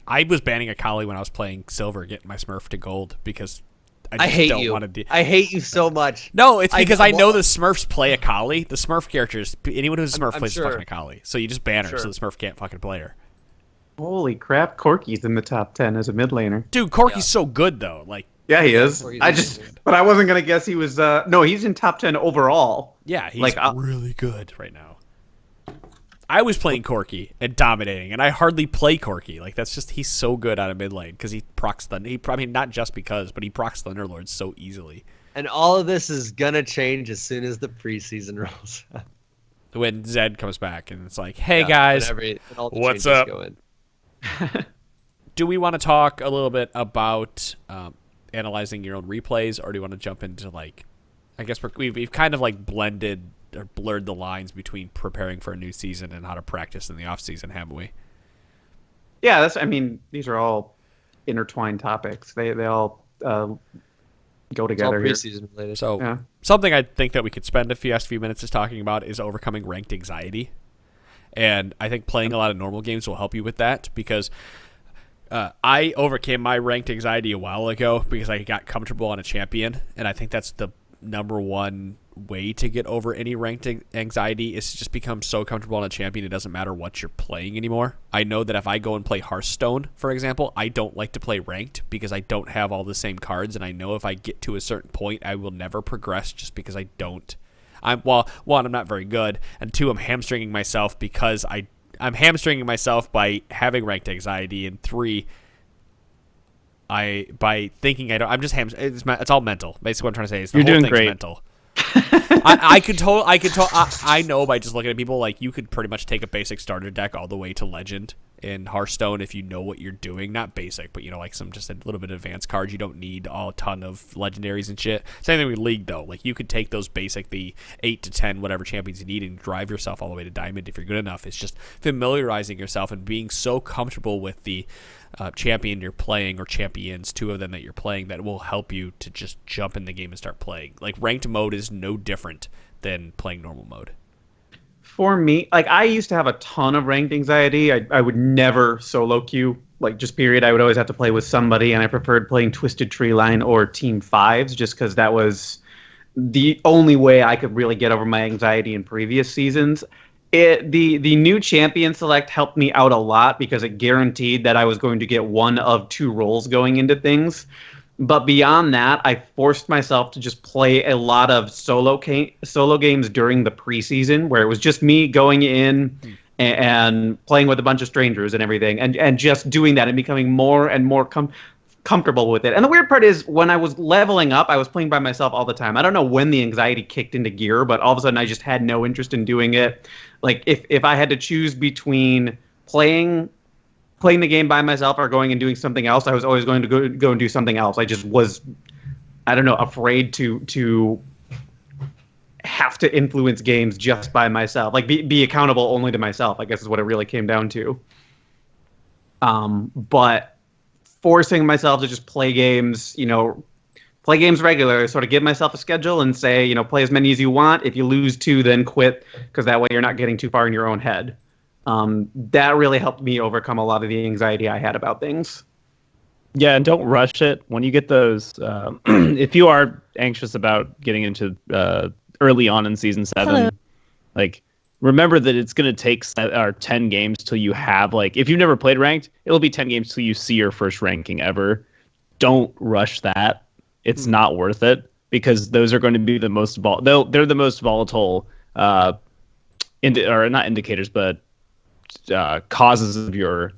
I was banning Akali when I was playing silver, getting my Smurf to gold because I I just hate don't you. want to do. I hate you so much. No, it's because I know well- the Smurfs play Akali. The Smurf characters, anyone who's a Smurf I'm plays sure. fucking Akali. So you just ban her, Sure. so the Smurf can't fucking play her. holy crap, Corky's in the top 10 as a mid laner. Dude, Corky's so good though. Like, Yeah, he is. Corky's I really just, good. but I wasn't gonna guess he was. No, he's in top 10 overall. yeah, he's Like, really good right now. I was playing Corky and dominating, and I hardly play Corky. Like that's just he's so good out of mid lane because he procs the. I mean, not just because, but he procs Thunderlords so easily. And all of this is gonna change as soon as the preseason rolls. When Zed comes back and it's like, hey Yeah, guys, when all the what's changes up? go in. do we want to talk a little bit about analyzing your own replays, or do you want to jump into like, I guess we've kind of like blended or blurred the lines between preparing for a new season and how to practice in the off season, haven't we? Yeah, that's. I mean, these are all intertwined topics. They all go It's all together here. preseason related. So Yeah. something I think that we could spend a few minutes just talking about is overcoming ranked anxiety. And I think playing a lot of normal games will help you with that because I overcame my ranked anxiety a while ago because I got comfortable on a champion. And I think that's the number one way to get over any ranked anxiety is to just become so comfortable on a champion it doesn't matter what you're playing anymore. I know that if I go and play Hearthstone, for example, I don't like to play ranked because I don't have all the same cards, and I know if I get to a certain point I will never progress just because I don't. One, I'm not very good, and two, I'm hamstringing myself because I'm hamstringing myself by having ranked anxiety, and three, by thinking I don't. I'm just it's all mental. Basically, what I'm trying to say is the You're whole doing thing's great. mental. I know by just looking at people, like, you could pretty much take a basic starter deck all the way to legend in Hearthstone if you know what you're doing. Not basic, but like some just a little bit of advanced cards. You don't need a ton of legendaries and shit. Same thing with League though. Like, you could take those basic, the 8 to 10 whatever champions you need, and drive yourself all the way to diamond if you're good enough. It's just familiarizing yourself and being so comfortable with the champion you're playing, or champions, 2 of them that you're playing, that will help you to just jump in the game and start playing. Like, ranked mode is no different than playing normal mode. For me, like, I used to have a ton of ranked anxiety. I would never solo queue, like, just period. I would always have to play with somebody, and I preferred playing Twisted Tree Line or Team Fives just because that was the only way I could really get over my anxiety in previous seasons. The new champion select helped me out a lot because it guaranteed that I was going to get one of two roles going into things. But beyond that, I forced myself to just play a lot of solo games during the preseason, where it was just me going in and playing with a bunch of strangers and everything, and just doing that and becoming more and more comfortable with it. And the weird part is, when I was leveling up, I was playing by myself all the time. I don't know when the anxiety kicked into gear, but all of a sudden I just had no interest in doing it. Like if I had to choose between playing the game by myself or going and doing something else, I was always going to go and do something else. I just was, I don't know, afraid to have to influence games just by myself. Like be accountable only to myself, I guess is what it really came down to. But forcing myself to just play games regularly, sort of give myself a schedule and say, play as many as you want. If you lose 2, then quit, because that way you're not getting too far in your own head. That really helped me overcome a lot of the anxiety I had about things. Yeah, and don't rush it. When you get those, if you are anxious about getting into early on in season 7, like, remember that it's going to take 10 games till you have, like, if you've never played ranked, it'll be 10 games till you see your first ranking ever. Don't rush that. It's not worth it, because those are going to be the most they're the most volatile or not indicators, but causes of your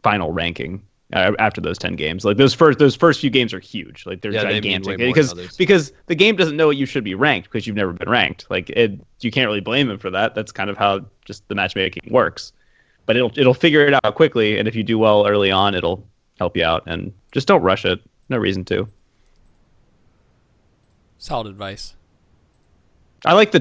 final ranking after those 10 games. Like those first few games are huge. Like they're gigantic, because the game doesn't know you should be ranked because you've never been ranked. Like you can't really blame them for that. That's kind of how just the matchmaking works. But it'll figure it out quickly, and if you do well early on, it'll help you out. And just don't rush it. No reason to. Solid advice. I like the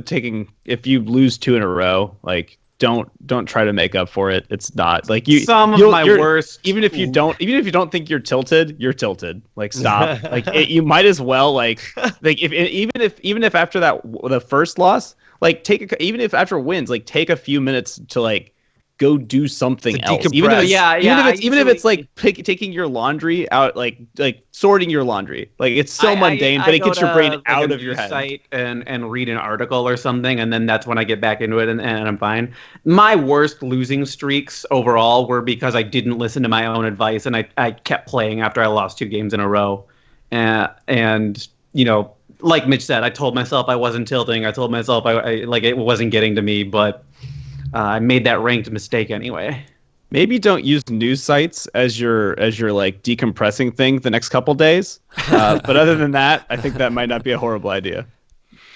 taking, if you lose 2 in a row, like don't try to make up for it. It's not like you. Worst. Even if you don't think you're tilted. Like stop. Like you might as well like even if after the first loss, like even if after wins, like take a few minutes to like go do something else. Even if it's like taking your laundry out, like sorting your laundry. Like it's so mundane, but it gets your brain out of your head. Site and read an article or something, and then that's when I get back into it and I'm fine. My worst losing streaks overall were because I didn't listen to my own advice, and I kept playing after I lost 2 games in a row. And like Mitch said, I told myself I wasn't tilting. I told myself I like it wasn't getting to me, but I made that ranked mistake anyway. Maybe don't use news sites as your like decompressing thing the next couple days. But other than that, I think that might not be a horrible idea.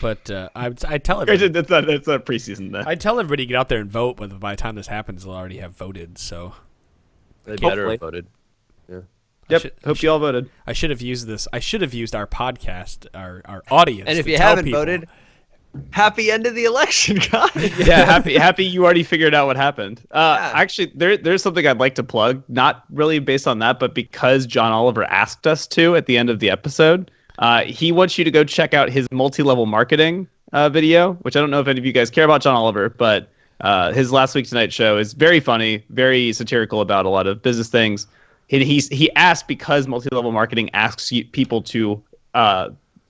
But I tell everybody that's not preseason. Then I tell everybody to get out there and vote. But by the time this happens, they'll already have voted. So they better have voted. Yeah. Yep. Hope you all voted. I should have used this. I should have used our podcast, our audience. And if you haven't voted, happy end of the election, guys. Yeah, happy you already figured out what happened. Actually, there's something I'd like to plug, not really based on that, but because John Oliver asked us to at the end of the episode. He wants you to go check out his multi-level marketing video, which I don't know if any of you guys care about John Oliver, but his Last Week Tonight show is very funny, very satirical about a lot of business things. He asked, because multi-level marketing asks people to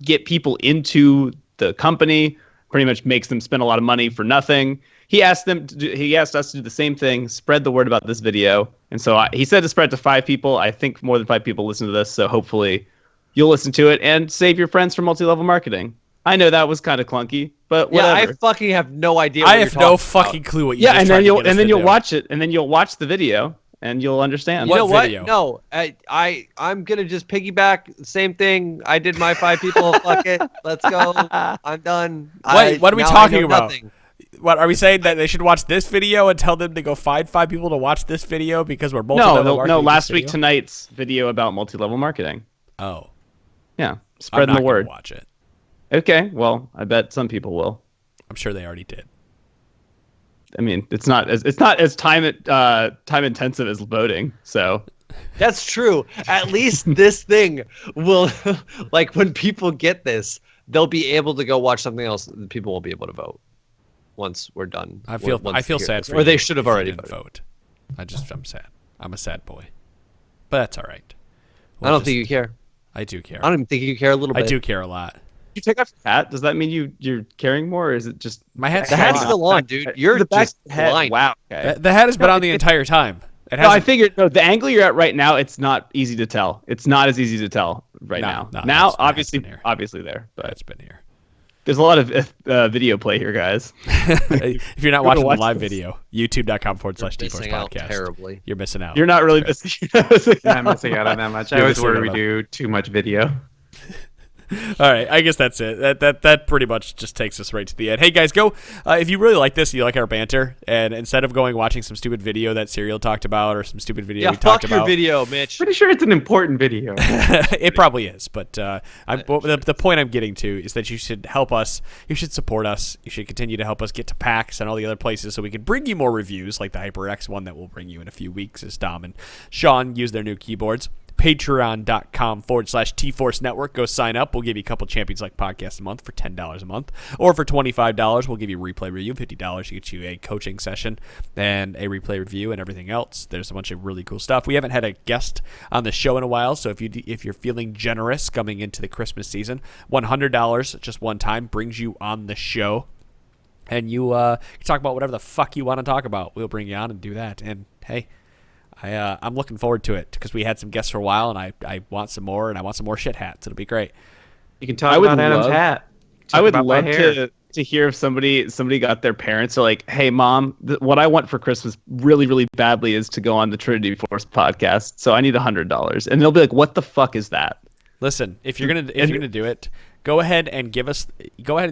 get people into the company, pretty much makes them spend a lot of money for nothing. He asked us to do the same thing, spread the word about this video. And so he said to spread to 5 people. I think more than 5 people listen to this, so hopefully you'll listen to it and save your friends from multi-level marketing. I know that was kind of clunky, but whatever. Yeah, I fucking have no idea. I have no fucking clue what you. Yeah, and then you'll watch it, and then you'll watch the video, and you'll understand. You know what? Video? No, I'm gonna just piggyback. Same thing. I did my 5 people. Fuck it. Let's go. I'm done. Wait, what are we talking about? Nothing. What are we saying, that they should watch this video and tell them to go find 5 people to watch this video because we're multi-level marketing? No. Last Week Tonight's video about multi-level marketing. Oh, yeah, spreading the word. Watch it. Okay, well, I bet some people will. I'm sure they already did. I mean, it's not as time intensive as voting, so. That's true. At least this thing will, like, when people get this, they'll be able to go watch something else. People won't be able to vote once we're done. I feel sad for you. Or they should have already voted. I'm sad. I'm a sad boy, but that's all right. I don't think you care. I do care. I don't even think you care a little bit. I do care a lot. You take off your hat. Does that mean you're carrying more, or is it just My hat's The hat's on. still on, dude. You're the back just of the head? blind. Wow. Okay. The hat has been on the entire time. It No, I hasn't. figured. No, the angle you're at right now, it's not easy to tell. It's not as easy to tell right now. No, Now, that's obviously, been here. there, but It's been here. there's a lot of video play here, guys. If you're not Go to watching the watch live this. video, youtube.com/T-Force Missing out podcast. terribly. You're missing out. You're not really missing. You're not missing I'm out. not missing out on that much. I You're always missing worry out we on- do too much video. All right, I guess that's it. That pretty much just takes us right to the end. Hey guys, go if you really like this, you like our banter, and instead of going watching some stupid video that Serial talked about or some stupid video Yeah, we talked fuck your about, video, Mitch. Pretty sure it's an important video. it probably is. But the point I'm getting to is that you should help us. You should support us. You should continue to help us get to PAX and all the other places so we can bring you more reviews like the HyperX one that we'll bring you in a few weeks as Dom and Sean use their new keyboards. Patreon.com/TForce Network. Go sign up. We'll give you a couple Champions Like podcasts a month for $10 a month. Or for $25, we'll give you a replay review. $50 to get you a coaching session and a replay review and everything else. There's a bunch of really cool stuff. We haven't had a guest on the show in a while, so if you're feeling generous coming into the Christmas season, $100 just one time brings you on the show. And you can talk about whatever the fuck you want to talk about. We'll bring you on and do that. And hey, I'm looking forward to it because we had some guests for a while, and I want some more, and I want some more shit hats. It'll be great. You can talk I would about Adam's love- hat. I Talk would about my love hair. to hear if somebody got their parents are like, hey mom, what I want for Christmas really, really badly is to go on the Trinity Force podcast. So I need $100. And they'll be like, what the fuck is that? Listen, if you're gonna do it, go ahead and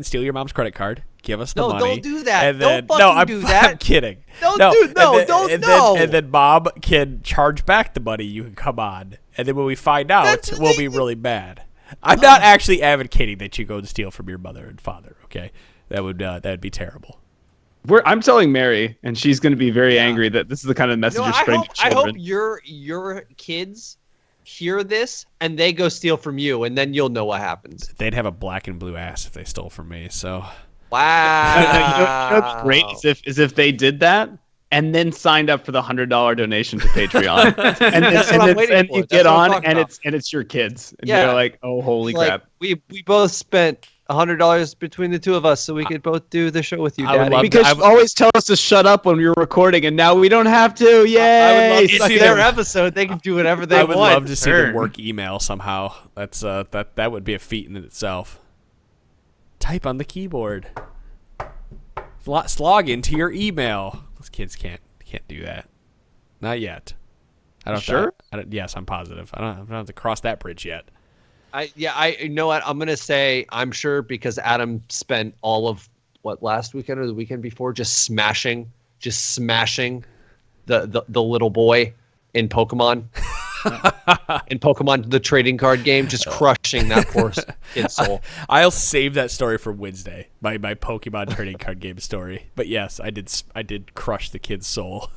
steal your mom's credit card. Give us the No, money. don't do that. And then, Don't no, fucking I'm, do that. I'm kidding. Don't no, do- no, and then, don't- and no. Then, and then mom can charge back the money. You can come on, and then when we find out, That's- we'll be really mad. I'm not actually advocating that you go and steal from your mother and father. Okay, that would be terrible. I'm telling Mary, and she's going to be very angry that this is the kind of message No, you're I spreading hope, to I children. hope your kids hear this and they go steal from you, and then you'll know what happens. They'd have a black and blue ass if they stole from me. So Wow. You know what's great is if they did that and then signed up for the $100 donation to Patreon, and That's what I'm waiting and for. you That's get what I'm on talking and about. it's your kids, and Yeah. you're like, oh holy Like, crap. we both spent $100 between the two of us so we could both do the show with you, I would Daddy. love Because you always tell us to shut up when we were recording, and now we don't have to. Yay! I would love to It's see their them- episode. They can do whatever they I want. would love to see them Turn. work email somehow. That's that would be a feat in itself. Type on the keyboard. Log into your email. Those kids can't do that. Not yet. I don't. Sure? Yes, I'm positive. I don't have to cross that bridge yet. I you know what? I'm gonna say I'm sure because Adam spent all of last weekend or the weekend before just smashing the little boy in Pokemon. In Pokemon, the trading card game, just crushing that poor kid's soul. I'll save that story for Wednesday. My Pokemon trading card game story. But yes, I did crush the kid's soul.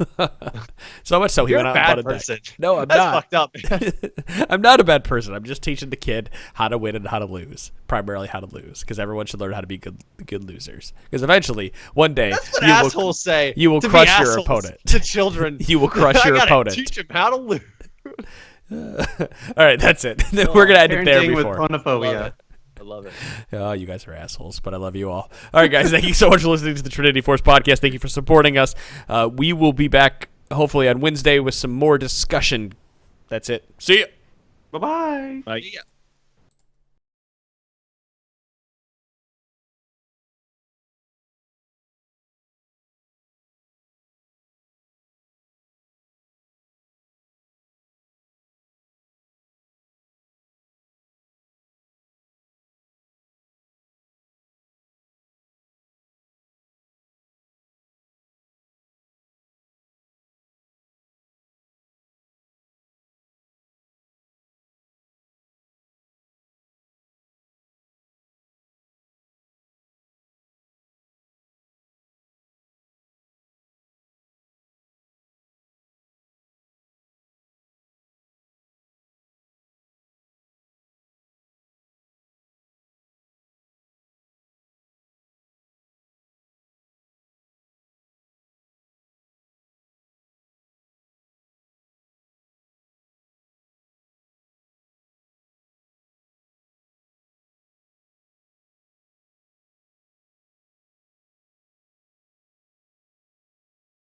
So much so he You're went a out bad and bought a person. deck. No, I'm That's not. fucked up. I'm not a bad person. I'm just teaching the kid how to win and how to lose. Primarily how to lose, because everyone should learn how to be good losers. Because eventually, one day, That's what you will, assholes say. you will to be crush your assholes opponent. to children. You will crush your I gotta opponent. Teach him how to lose. All right, that's it. We're gonna end it there Parenting with before. phonophobia. I love it. Oh, you guys are assholes, but I love you all. All right, guys, thank you so much for listening to the Trinity Force podcast. Thank you for supporting us. We will be back hopefully on Wednesday with some more discussion. That's it. See ya. Bye-bye. Like, Yeah.